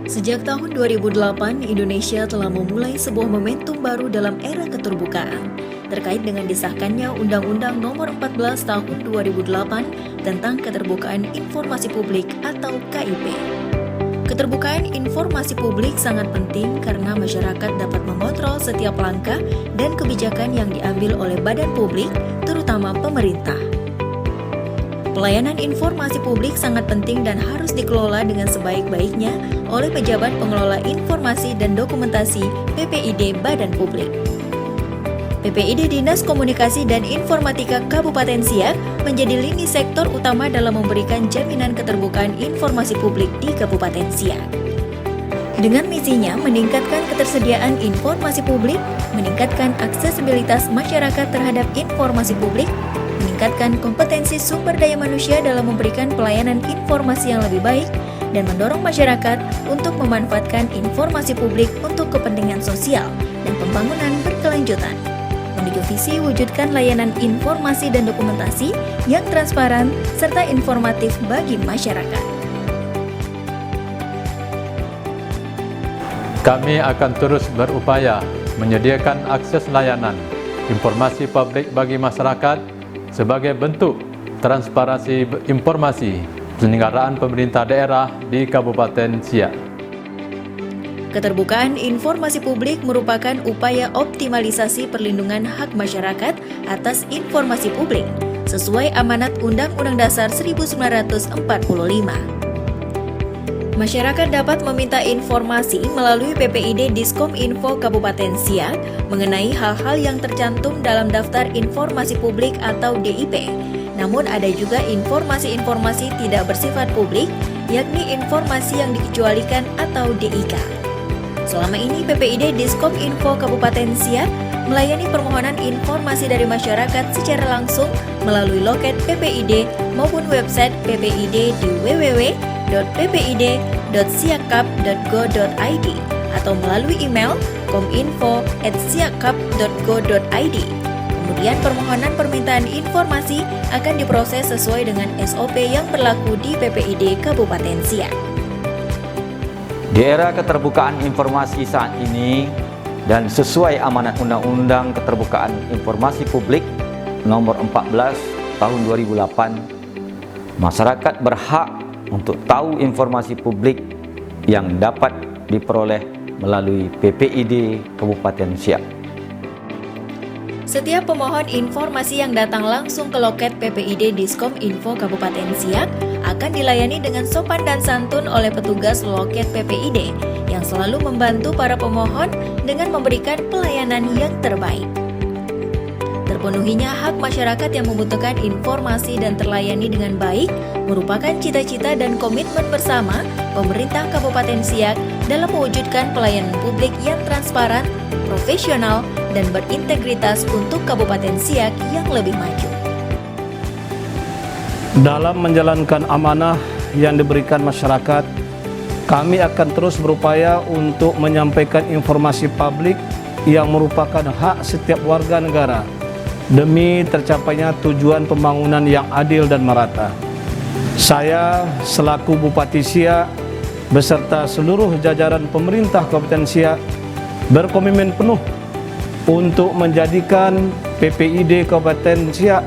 Sejak tahun 2008, Indonesia telah memulai sebuah momentum baru dalam era keterbukaan terkait dengan disahkannya Undang-Undang Nomor 14 Tahun 2008 tentang Keterbukaan Informasi Publik atau KIP. Keterbukaan informasi publik sangat penting karena masyarakat dapat mengontrol setiap langkah dan kebijakan yang diambil oleh badan publik, terutama pemerintah. Pelayanan informasi publik sangat penting dan harus dikelola dengan sebaik-baiknya oleh pejabat pengelola informasi dan dokumentasi PPID Badan Publik. PPID Dinas Komunikasi dan Informatika Kabupaten Siak menjadi lini sektor utama dalam memberikan jaminan keterbukaan informasi publik di Kabupaten Siak. Dengan misinya meningkatkan ketersediaan informasi publik, meningkatkan aksesibilitas masyarakat terhadap informasi publik, meningkatkan kompetensi sumber daya manusia dalam memberikan pelayanan informasi yang lebih baik, dan mendorong masyarakat untuk memanfaatkan informasi publik untuk kepentingan sosial dan pembangunan berkelanjutan. Menuju visi wujudkan layanan informasi dan dokumentasi yang transparan serta informatif bagi masyarakat. Kami akan terus berupaya menyediakan akses layanan informasi publik bagi masyarakat sebagai bentuk transparansi informasi penyelenggaraan pemerintah daerah di Kabupaten Siak. Keterbukaan informasi publik merupakan upaya optimalisasi perlindungan hak masyarakat atas informasi publik sesuai amanat Undang-Undang Dasar 1945. Masyarakat dapat meminta informasi melalui PPID Diskominfo Kabupaten Siak mengenai hal-hal yang tercantum dalam Daftar Informasi Publik atau DIP. Namun ada juga informasi-informasi tidak bersifat publik, yakni informasi yang dikecualikan atau DIK. Selama ini PPID Diskominfo Kabupaten Siak melayani permohonan informasi dari masyarakat secara langsung melalui loket PPID maupun website PPID di www.ppid.siakap.go.id atau melalui email kominfo@siakap.go.id. Kemudian permohonan permintaan informasi akan diproses sesuai dengan SOP yang berlaku di PPID Kabupaten Siak. Di era keterbukaan informasi saat ini dan sesuai amanat Undang-Undang Keterbukaan Informasi Publik Nomor 14 Tahun 2008, masyarakat berhak untuk tahu informasi publik yang dapat diperoleh melalui PPID Kabupaten Siak. Setiap pemohon informasi yang datang langsung ke loket PPID Diskominfo Kabupaten Siak akan dilayani dengan sopan dan santun oleh petugas loket PPID yang selalu membantu para pemohon dengan memberikan pelayanan yang terbaik. Terpenuhinya hak masyarakat yang membutuhkan informasi dan terlayani dengan baik merupakan cita-cita dan komitmen bersama pemerintah Kabupaten Siak dalam mewujudkan pelayanan publik yang transparan, profesional, dan berintegritas untuk Kabupaten Siak yang lebih maju. Dalam menjalankan amanah yang diberikan masyarakat, kami akan terus berupaya untuk menyampaikan informasi publik yang merupakan hak setiap warga negara demi tercapainya tujuan pembangunan yang adil dan merata. Saya selaku Bupati Siak beserta seluruh jajaran pemerintah Kabupaten Siak berkomitmen penuh untuk menjadikan PPID Kabupaten Siak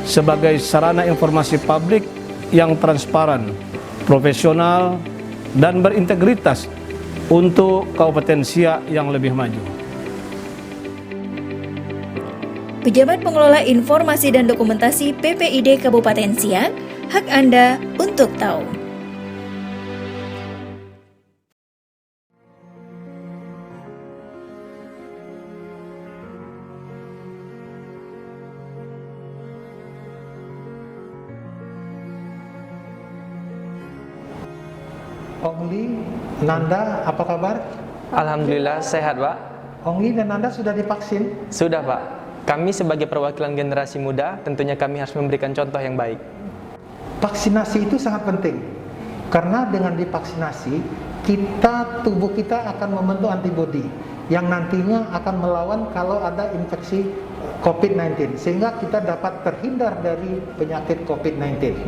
sebagai sarana informasi publik yang transparan, profesional, dan berintegritas untuk Kabupaten Siak yang lebih maju. Pejabat Pengelola Informasi dan Dokumentasi PPID Kabupaten Siak, hak Anda untuk tahu. Ongli, Nanda, apa kabar? Alhamdulillah sehat, Pak. Ongli dan Nanda sudah divaksin? Sudah, Pak. Kami sebagai perwakilan generasi muda, tentunya kami harus memberikan contoh yang baik. Vaksinasi itu sangat penting. Karena dengan divaksinasi, tubuh kita akan membentuk antibodi yang nantinya akan melawan kalau ada infeksi COVID-19, sehingga kita dapat terhindar dari penyakit COVID-19.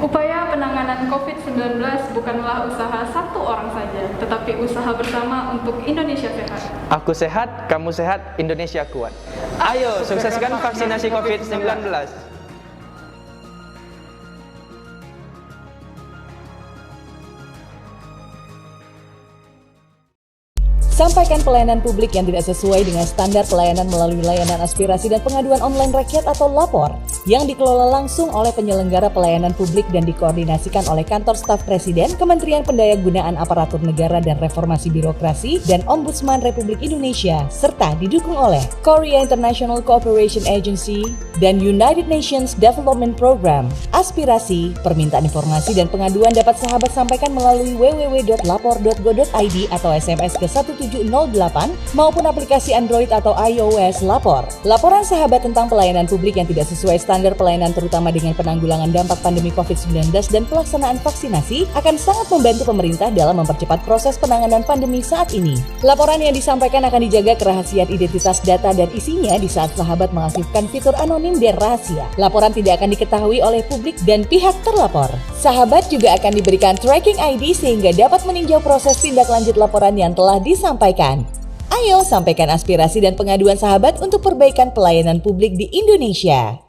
Upaya penanganan COVID-19 bukanlah usaha satu orang saja, tetapi usaha bersama untuk Indonesia sehat. Aku sehat, kamu sehat, Indonesia kuat. Ayo sukseskan vaksinasi COVID-19. Sampaikan pelayanan publik yang tidak sesuai dengan standar pelayanan melalui layanan aspirasi dan pengaduan online rakyat atau lapor yang dikelola langsung oleh penyelenggara pelayanan publik dan dikoordinasikan oleh Kantor Staf Presiden, Kementerian Pendayagunaan Aparatur Negara dan Reformasi Birokrasi, dan Ombudsman Republik Indonesia, serta didukung oleh Korea International Cooperation Agency dan United Nations Development Program. Aspirasi, permintaan informasi dan pengaduan dapat sahabat sampaikan melalui www.lapor.go.id atau SMS ke 1708 maupun aplikasi Android atau iOS Lapor. Laporan sahabat tentang pelayanan publik yang tidak sesuai standar pelayanan terutama dengan penanggulangan dampak pandemi COVID-19 dan pelaksanaan vaksinasi akan sangat membantu pemerintah dalam mempercepat proses penanganan pandemi saat ini. Laporan yang disampaikan akan dijaga kerahasiaan identitas data dan isinya di saat sahabat mengaktifkan fitur anonim dan rahasia. Laporan tidak akan diketahui oleh publik dan pihak terlapor. Sahabat juga akan diberikan tracking ID sehingga dapat meninjau proses tindak lanjut laporan yang telah disampaikan. Ayo sampaikan aspirasi dan pengaduan sahabat untuk perbaikan pelayanan publik di Indonesia.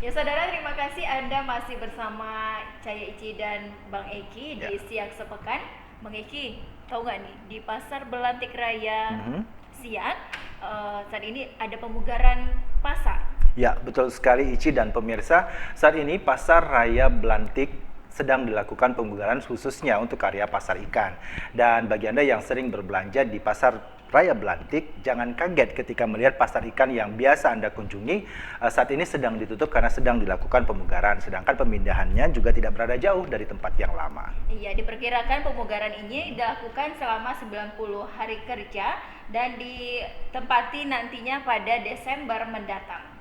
Ya saudara, terima kasih Anda masih bersama Caya Ici dan Bang Eki di Siang Sepekan. Bang Eki, tahu nggak nih di Pasar Belantik Raya Siang saat ini ada pemugaran pasar. Ya, betul sekali Ici dan pemirsa. Saat ini Pasar Raya Belantik sedang dilakukan pemugaran khususnya untuk area pasar ikan. Dan bagi Anda yang sering berbelanja di Pasar Raya Belantik, jangan kaget ketika melihat pasar ikan yang biasa Anda kunjungi saat ini sedang ditutup karena sedang dilakukan pemugaran, sedangkan pemindahannya juga tidak berada jauh dari tempat yang lama. Iya, diperkirakan pemugaran ini dilakukan selama 90 hari kerja dan ditempati nantinya pada Desember mendatang.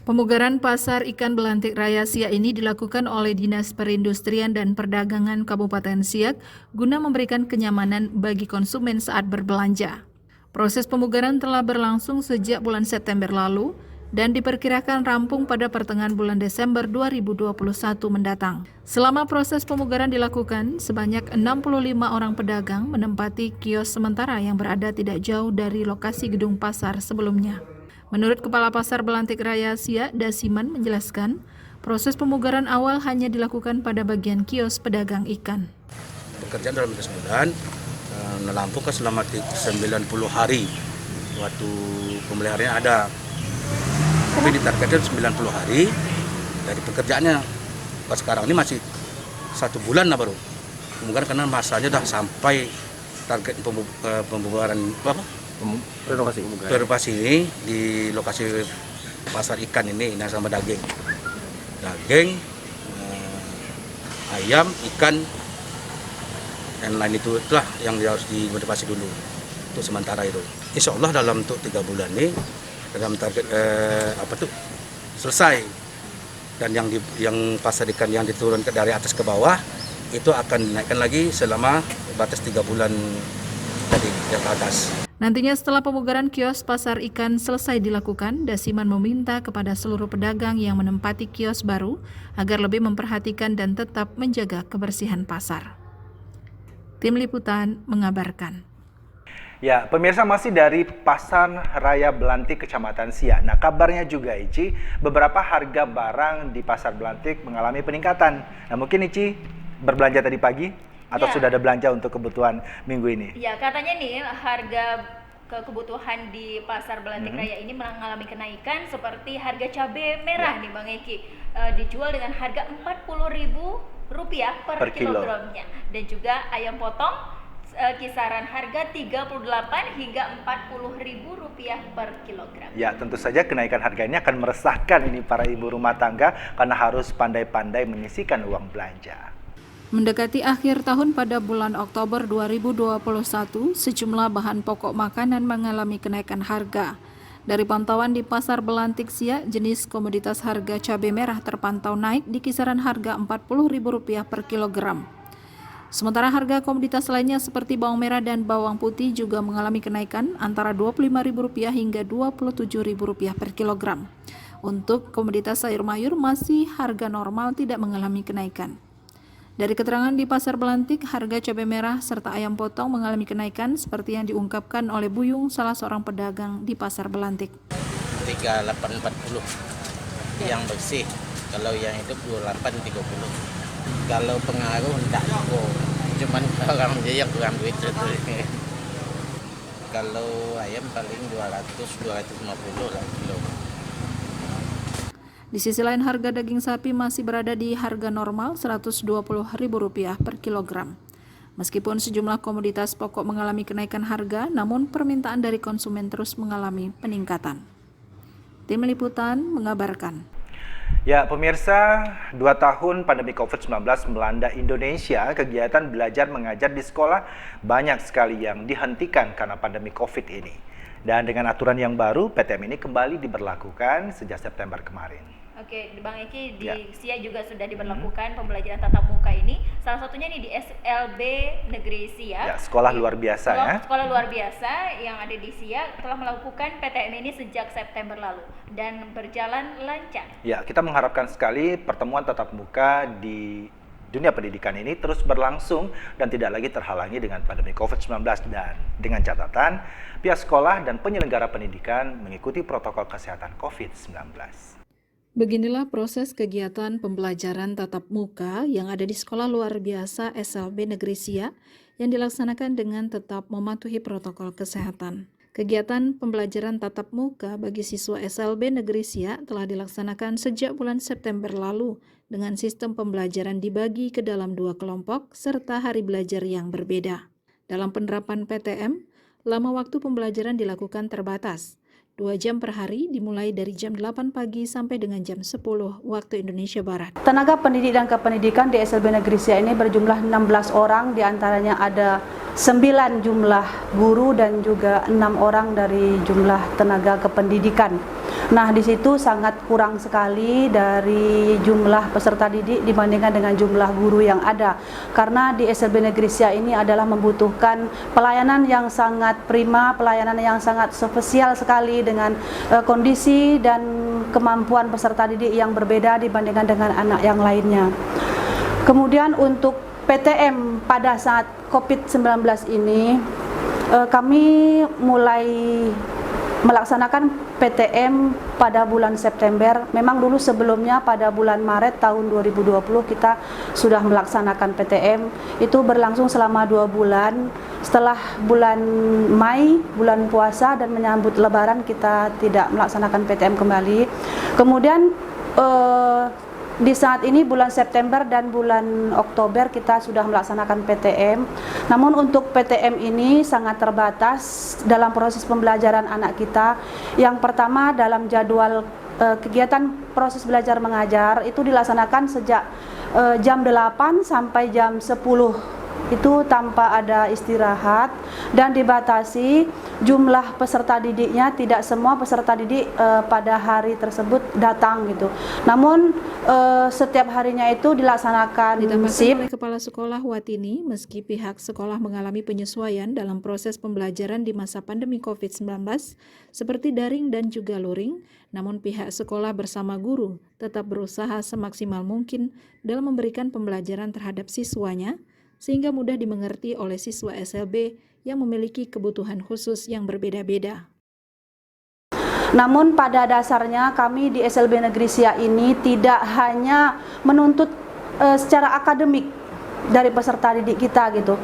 Pemugaran Pasar Ikan Belantik Raya Siak ini dilakukan oleh Dinas Perindustrian dan Perdagangan Kabupaten Siak guna memberikan kenyamanan bagi konsumen saat berbelanja. Proses pemugaran telah berlangsung sejak bulan September lalu dan diperkirakan rampung pada pertengahan bulan Desember 2021 mendatang. Selama proses pemugaran dilakukan, sebanyak 65 orang pedagang menempati kios sementara yang berada tidak jauh dari lokasi gedung pasar sebelumnya. Menurut Kepala Pasar Belantik Raya Siak, Dasiman menjelaskan, proses pemugaran awal hanya dilakukan pada bagian kios pedagang ikan. Pekerjaan dalam 12 bulan melampungkan selama 90 hari waktu pemeliharaannya ada. Tapi ditargetkan 90 hari dari pekerjaannya. Pas sekarang ini masih 1 bulan lah baru. Pemugaran karena masanya sudah sampai target pembubaran renovasi ini di lokasi pasar ikan ini sama daging, ayam, ikan, dan lain itulah yang harus direnovasi dulu untuk sementara itu. Insya Allah dalam untuk 3 bulan ini dalam target selesai, dan yang pasar ikan yang diturunkan dari atas ke bawah itu akan dinaikkan lagi selama batas 3 bulan dari yang ke atas. Nantinya setelah pemugaran kios pasar ikan selesai dilakukan, Dasiman meminta kepada seluruh pedagang yang menempati kios baru agar lebih memperhatikan dan tetap menjaga kebersihan pasar. Tim Liputan mengabarkan. Ya, pemirsa, masih dari Pasar Raya Belantik Kecamatan Siak. Nah, kabarnya juga Ici, beberapa harga barang di Pasar Belantik mengalami peningkatan. Nah, mungkin Ici berbelanja tadi pagi? Atau sudah ada belanja untuk kebutuhan minggu ini? Ya, katanya nih harga kebutuhan di Pasar Belantik Raya ini mengalami kenaikan seperti harga cabai merah nih Bang Eki. Dijual dengan harga Rp40.000 per kilogramnya. Dan juga ayam potong kisaran harga Rp38 hingga Rp40.000 per kilogram. Ya, tentu saja kenaikan harga ini akan meresahkan ini para ibu rumah tangga karena harus pandai-pandai menyisihkan uang belanja. Mendekati akhir tahun pada bulan Oktober 2021, sejumlah bahan pokok makanan mengalami kenaikan harga. Dari pantauan di Pasar Belantik Siak, jenis komoditas harga cabai merah terpantau naik di kisaran harga Rp40.000 per kilogram. Sementara harga komoditas lainnya seperti bawang merah dan bawang putih juga mengalami kenaikan antara Rp25.000 hingga Rp27.000 per kilogram. Untuk komoditas sayur mayur masih harga normal, tidak mengalami kenaikan. Dari keterangan di Pasar Belantik, harga cabai merah serta ayam potong mengalami kenaikan seperti yang diungkapkan oleh Buyung, salah seorang pedagang di Pasar Belantik. 3840 yang bersih, kalau yang hidup 2830. Kalau pengaruh enggak kok, cuman orang dia kurang duit itu. Kalau ayam paling 200-250 lah kilo. Di sisi lain, harga daging sapi masih berada di harga normal Rp120.000 per kilogram. Meskipun sejumlah komoditas pokok mengalami kenaikan harga, namun permintaan dari konsumen terus mengalami peningkatan. Tim Liputan mengabarkan. Ya, pemirsa, 2 tahun pandemi COVID-19 melanda Indonesia, kegiatan belajar mengajar di sekolah banyak sekali yang dihentikan karena pandemi COVID ini. Dan dengan aturan yang baru, PTM ini kembali diberlakukan sejak September kemarin. Oke, Bang Eki, di SIA juga sudah diberlakukan pembelajaran tatap muka ini. Salah satunya nih di SLB Negeri SIA. Ya, sekolah luar biasa ya. Sekolah luar biasa yang ada di SIA telah melakukan PTM ini sejak September lalu dan berjalan lancar. Ya, kita mengharapkan sekali pertemuan tatap muka di dunia pendidikan ini terus berlangsung dan tidak lagi terhalangi dengan pandemi COVID-19, dan dengan catatan pihak sekolah dan penyelenggara pendidikan mengikuti protokol kesehatan COVID-19. Beginilah proses kegiatan pembelajaran tatap muka yang ada di Sekolah Luar Biasa SLB Negeri SIA yang dilaksanakan dengan tetap mematuhi protokol kesehatan. Kegiatan pembelajaran tatap muka bagi siswa SLB Negeri SIA telah dilaksanakan sejak bulan September lalu dengan sistem pembelajaran dibagi ke dalam 2 kelompok serta hari belajar yang berbeda. Dalam penerapan PTM, lama waktu pembelajaran dilakukan terbatas. 2 jam per hari dimulai dari jam 8 pagi sampai dengan jam 10 waktu Indonesia Barat. Tenaga pendidik dan kependidikan di SLB Negeri SIA ini berjumlah 16 orang, diantaranya ada 9 jumlah guru dan juga 6 orang dari jumlah tenaga kependidikan. Nah, di situ sangat kurang sekali dari jumlah peserta didik dibandingkan dengan jumlah guru yang ada. Karena di SLB Negeri SIA ini adalah membutuhkan pelayanan yang sangat prima, pelayanan yang sangat spesial sekali dengan kondisi dan kemampuan peserta didik yang berbeda dibandingkan dengan anak yang lainnya. Kemudian untuk PTM pada saat COVID-19 ini, kami mulai melaksanakan PTM pada bulan September. Memang dulu sebelumnya pada bulan Maret tahun 2020 kita sudah melaksanakan PTM. Itu berlangsung selama 2 bulan. Setelah bulan Mei, bulan puasa dan menyambut Lebaran, kita tidak melaksanakan PTM kembali. Kemudian di saat ini bulan September dan bulan Oktober kita sudah melaksanakan PTM. Namun untuk PTM ini sangat terbatas dalam proses pembelajaran anak kita. Yang pertama, dalam jadwal kegiatan proses belajar mengajar itu dilaksanakan sejak jam 8 sampai jam 10. Itu tanpa ada istirahat dan dibatasi jumlah peserta didiknya. Tidak semua peserta didik pada hari tersebut datang gitu. Namun setiap harinya itu dilaksanakan Ditambahkan oleh Kepala Sekolah Watini, meski pihak sekolah mengalami penyesuaian dalam proses pembelajaran di masa pandemi COVID-19 seperti daring dan juga luring, namun pihak sekolah bersama guru tetap berusaha semaksimal mungkin dalam memberikan pembelajaran terhadap siswanya sehingga mudah dimengerti oleh siswa SLB yang memiliki kebutuhan khusus yang berbeda-beda. Namun pada dasarnya kami di SLB Negeri SIA ini tidak hanya menuntut secara akademik dari peserta didik kita gitu.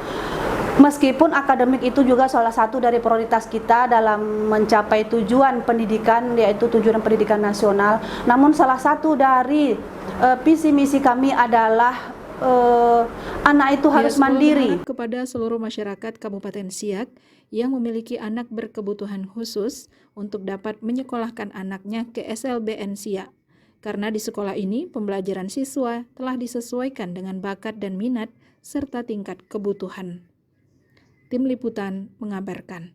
Meskipun akademik itu juga salah satu dari prioritas kita dalam mencapai tujuan pendidikan, yaitu tujuan pendidikan nasional. Namun salah satu dari visi misi kami adalah anak itu harus mandiri. Kepada seluruh masyarakat Kabupaten Siak yang memiliki anak berkebutuhan khusus untuk dapat menyekolahkan anaknya ke SLBN Siak. Karena di sekolah ini pembelajaran siswa telah disesuaikan dengan bakat dan minat serta tingkat kebutuhan. Tim Liputan mengabarkan.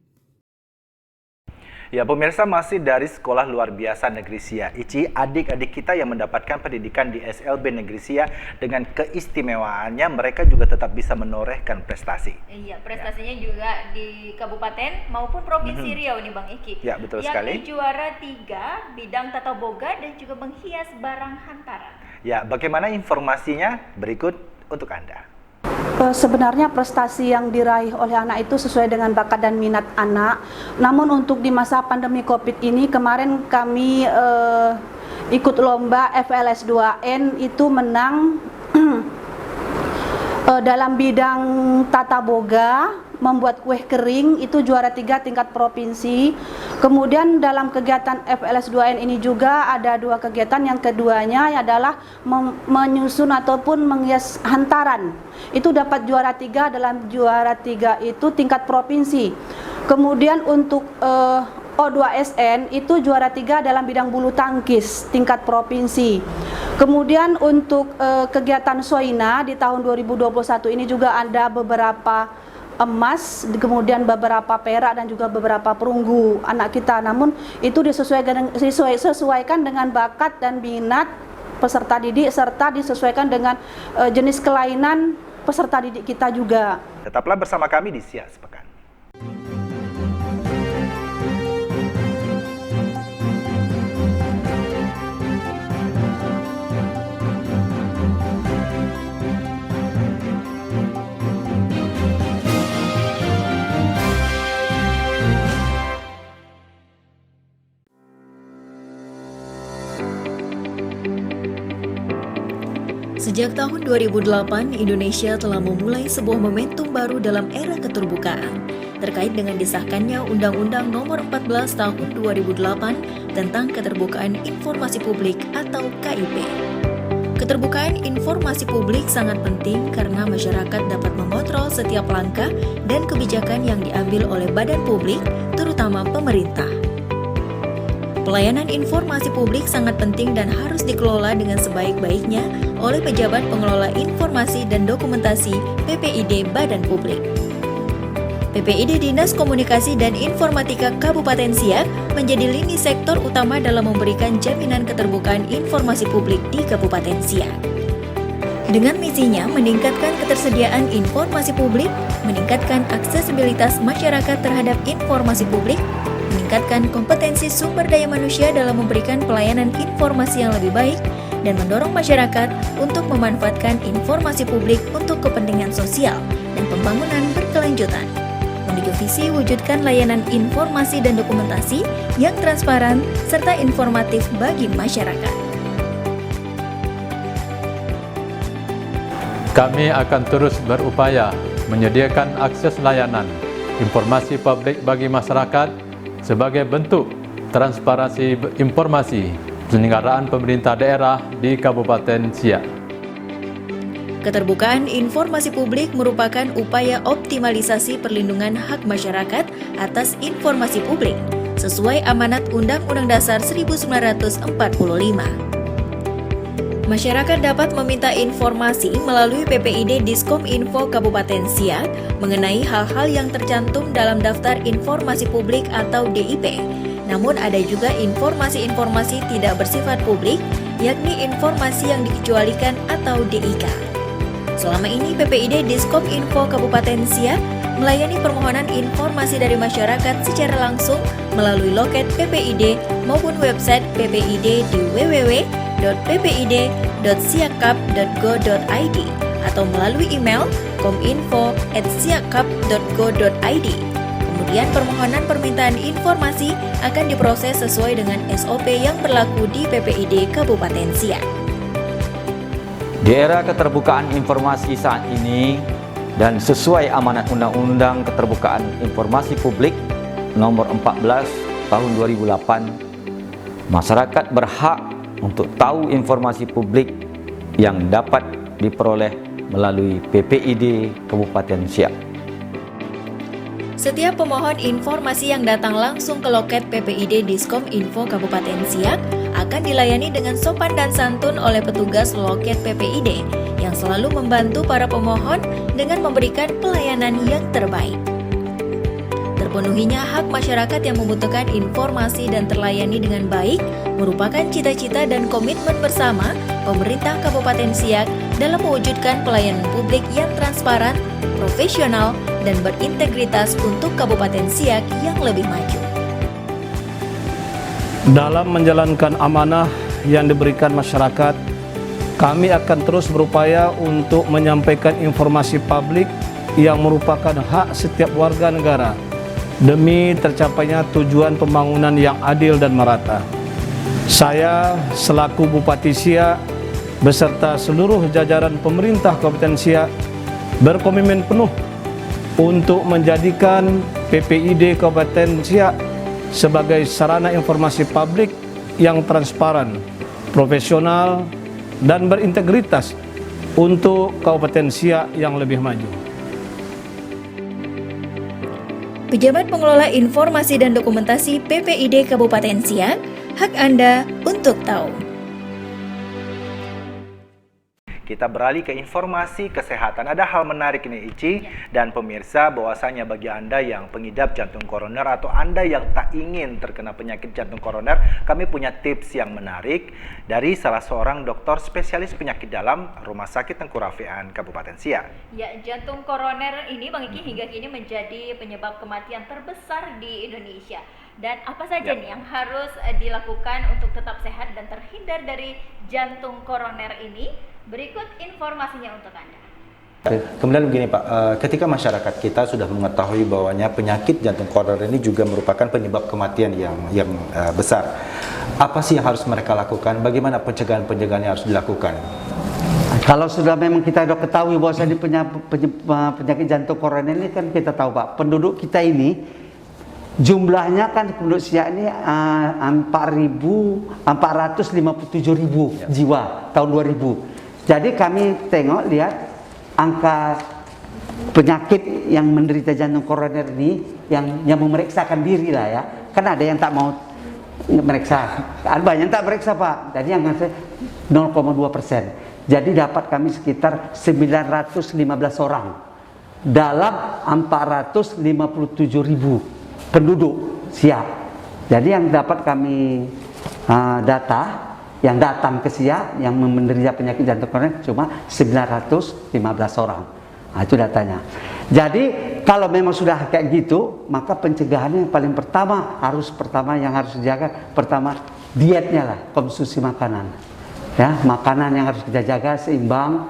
Ya, pemirsa, masih dari Sekolah Luar Biasa Negeri Siak. ICI, adik-adik kita yang mendapatkan pendidikan di SLB Negeri Siak dengan keistimewaannya mereka juga tetap bisa menorehkan prestasi. Iya, prestasinya juga di kabupaten maupun provinsi Riau nih Bang Iki. Ya, betul sekali. Yakni juara 3 bidang tata boga dan juga menghias barang hantaran. Ya, bagaimana informasinya? Berikut untuk Anda. Sebenarnya prestasi yang diraih oleh anak itu sesuai dengan bakat dan minat anak. Namun untuk di masa pandemi COVID ini, kemarin kami ikut lomba FLS 2N itu menang dalam bidang tata boga, membuat kue kering, itu juara 3 tingkat provinsi. Kemudian dalam kegiatan FLS 2N ini juga ada 2 kegiatan, yang keduanya adalah menyusun ataupun menghias hantaran. Itu dapat juara 3, dalam juara 3 itu tingkat provinsi. Kemudian untuk O2SN itu juara 3 dalam bidang bulu tangkis tingkat provinsi. Kemudian untuk kegiatan Soina di tahun 2021 ini juga ada beberapa emas, kemudian beberapa perak dan juga beberapa perunggu anak kita. Namun itu disesuaikan dengan bakat dan minat peserta didik serta disesuaikan dengan jenis kelainan peserta didik kita juga. Tetaplah bersama kami di Siak Sepekan. Sejak tahun 2008, Indonesia telah memulai sebuah momentum baru dalam era keterbukaan terkait dengan disahkannya Undang-Undang Nomor 14 Tahun 2008 tentang Keterbukaan Informasi Publik atau KIP. Keterbukaan informasi publik sangat penting karena masyarakat dapat mengontrol setiap langkah dan kebijakan yang diambil oleh badan publik, terutama pemerintah. Pelayanan informasi publik sangat penting dan harus dikelola dengan sebaik-baiknya oleh pejabat pengelola informasi dan dokumentasi PPID Badan Publik. PPID Dinas Komunikasi dan Informatika Kabupaten Siak menjadi lini sektor utama dalam memberikan jaminan keterbukaan informasi publik di Kabupaten Siak. Dengan misinya meningkatkan ketersediaan informasi publik, meningkatkan aksesibilitas masyarakat terhadap informasi publik, meningkatkan kompetensi sumber daya manusia dalam memberikan pelayanan informasi yang lebih baik, dan mendorong masyarakat untuk memanfaatkan informasi publik untuk kepentingan sosial dan pembangunan berkelanjutan. Menuju visi wujudkan layanan informasi dan dokumentasi yang transparan serta informatif bagi masyarakat. Kami akan terus berupaya menyediakan akses layanan informasi publik bagi masyarakat sebagai bentuk transparansi informasi penyelenggaraan pemerintah daerah di Kabupaten Siak. Keterbukaan informasi publik merupakan upaya optimalisasi perlindungan hak masyarakat atas informasi publik sesuai amanat Undang-Undang Dasar 1945. Masyarakat dapat meminta informasi melalui PPID Diskominfo Kabupaten Siak mengenai hal-hal yang tercantum dalam Daftar Informasi Publik atau DIP. Namun ada juga informasi-informasi tidak bersifat publik, yakni informasi yang dikecualikan atau DIK. Selama ini PPID Diskominfo Kabupaten Siak melayani permohonan informasi dari masyarakat secara langsung melalui loket PPID maupun website PPID di www.ppid.siakap.go.id atau melalui email kominfo@siakap.go.id. Kemudian permohonan permintaan informasi akan diproses sesuai dengan SOP yang berlaku di PPID Kabupaten Siak. Di era keterbukaan informasi saat ini dan sesuai amanat Undang-Undang Keterbukaan Informasi Publik Nomor 14 Tahun 2008, masyarakat berhak untuk tahu informasi publik yang dapat diperoleh melalui PPID Kabupaten Siak. Setiap pemohon informasi yang datang langsung ke loket PPID Diskominfo Kabupaten Siak akan dilayani dengan sopan dan santun oleh petugas loket PPID yang selalu membantu para pemohon dengan memberikan pelayanan yang terbaik. Terpenuhinya hak masyarakat yang membutuhkan informasi dan terlayani dengan baik merupakan cita-cita dan komitmen bersama pemerintah Kabupaten Siak dalam mewujudkan pelayanan publik yang transparan, profesional, dan berintegritas untuk Kabupaten Siak yang lebih maju. Dalam menjalankan amanah yang diberikan masyarakat, kami akan terus berupaya untuk menyampaikan informasi publik yang merupakan hak setiap warga negara demi tercapainya tujuan pembangunan yang adil dan merata. Saya selaku Bupati Siak beserta seluruh jajaran pemerintah Kabupaten Siak berkomitmen penuh untuk menjadikan PPID Kabupaten Siak sebagai sarana informasi publik yang transparan, profesional, dan berintegritas untuk Kabupaten Siak yang lebih maju. Pejabat Pengelola Informasi dan Dokumentasi PPID Kabupaten Siak, hak Anda untuk tahu. Kita beralih ke informasi kesehatan. Ada hal menarik nih Ici dan pemirsa, bahwasanya bagi Anda yang pengidap jantung koroner atau Anda yang tak ingin terkena penyakit jantung koroner, kami punya tips yang menarik dari salah seorang dokter spesialis penyakit dalam Rumah Sakit Tengku Raffian Kabupaten Siak. Ya, jantung koroner ini Bang Iki hingga kini menjadi penyebab kematian terbesar di Indonesia. Dan apa saja nih yang harus dilakukan untuk tetap sehat dan terhindar dari jantung koroner ini? Berikut informasinya untuk Anda. Kemudian begini Pak, ketika masyarakat kita sudah mengetahui bahwanya penyakit jantung koroner ini juga merupakan penyebab kematian yang besar, apa sih yang harus mereka lakukan? Bagaimana pencegahan-pencegahan yang harus dilakukan? Kalau sudah memang kita sudah ketahui bahwasanya penyakit jantung koroner ini, kan kita tahu Pak, penduduk kita ini jumlahnya kan penduduk Siak ini 457.000 jiwa tahun 2000. Jadi kami lihat angka penyakit yang menderita jantung koroner ini yang memeriksakan diri lah ya. Kan ada yang tak mau meriksa, ada banyak yang tak meriksa Pak. Jadi yang 0,2%. Jadi dapat kami sekitar 915 orang dalam 457.000 penduduk Siak. Jadi yang dapat kami data yang datang ke Siak yang menderita penyakit jantung koroner cuma 915 orang. Nah, itu datanya. Jadi kalau memang sudah kayak gitu, maka pencegahannya yang paling pertama yang harus dijaga, pertama dietnya lah, konsumsi makanan. Ya, makanan yang harus kita jaga seimbang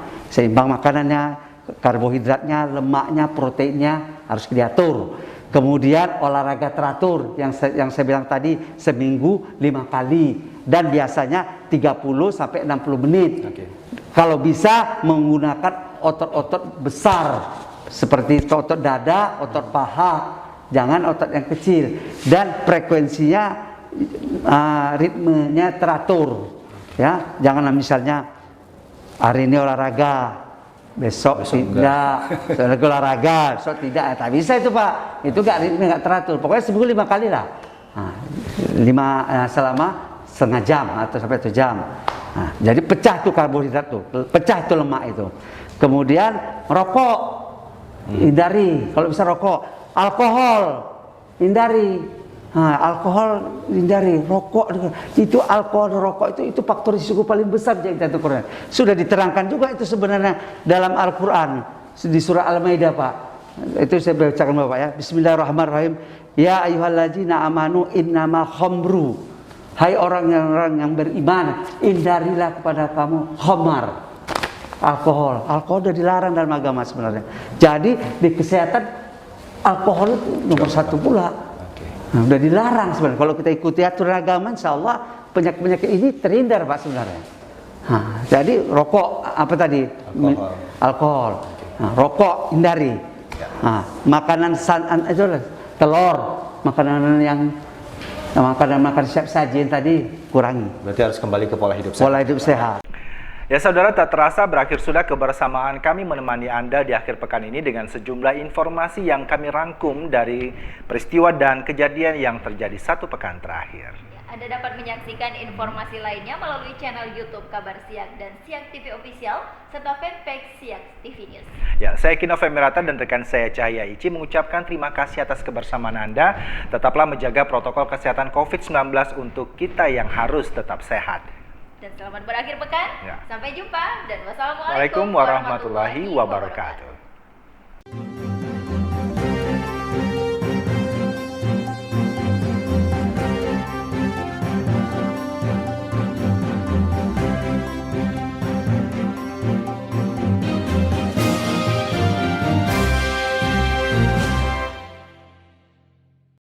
makanannya, karbohidratnya, lemaknya, proteinnya harus diatur. Kemudian olahraga teratur yang saya bilang tadi, seminggu 5 kali dan biasanya 30 sampai 60 menit. Kalau bisa menggunakan otot-otot besar seperti otot dada, otot paha, jangan otot yang kecil, dan frekuensinya ritmenya teratur. Ya, janganlah misalnya hari ini olahraga, besok tidak, olahraga, besok tidak, tak bisa itu Pak. Itu nggak teratur. Pokoknya seminggu 5 kali lah. Selama setengah jam atau sampai 1 jam. Jadi pecah tuh karbohidrat tuh, pecah itu lemak itu. Kemudian rokok, hindari. Kalau bisa rokok, alkohol, hindari. Alkohol hindari, rokok itu, alkohol, rokok itu faktor risiko paling besar jantung koroner. Sudah diterangkan juga itu sebenarnya dalam Al-Quran di surah Al-Maidah Pak. Itu saya bacakan Bapak ya. Bismillahirrahmanirrahim. Ya ayyuhalladzina amanu innama khamru. Hai orang-orang yang beriman, hindarilah kepada kamu khamar. Alkohol sudah dilarang dalam agama sebenarnya. Jadi di kesehatan alkohol nomor 1 pula. Nah, udah dilarang sebenarnya. Kalau kita ikuti aturan agama, insya Allah penyakit-penyakit ini terhindar Pak sebenarnya. Jadi rokok apa tadi? Alkohol. Rokok hindari. Makanan itu telur, makanan siap saji yang tadi kurangi. Berarti harus kembali ke pola hidup sehat. Pola hidup sehat. Ya saudara, tak terasa berakhir sudah kebersamaan kami menemani Anda di akhir pekan ini dengan sejumlah informasi yang kami rangkum dari peristiwa dan kejadian yang terjadi 1 pekan terakhir. Anda dapat menyaksikan informasi lainnya melalui channel YouTube Kabar Siak dan Siak TV Official serta fanpage Siak TV News. Ya, saya Kino Femirata dan rekan saya Cahaya Ici mengucapkan terima kasih atas kebersamaan Anda. Tetaplah menjaga protokol kesehatan COVID-19 untuk kita yang harus tetap sehat. Dan selamat berakhir pekan. Sampai jumpa dan wassalamualaikum warahmatullahi wabarakatuh.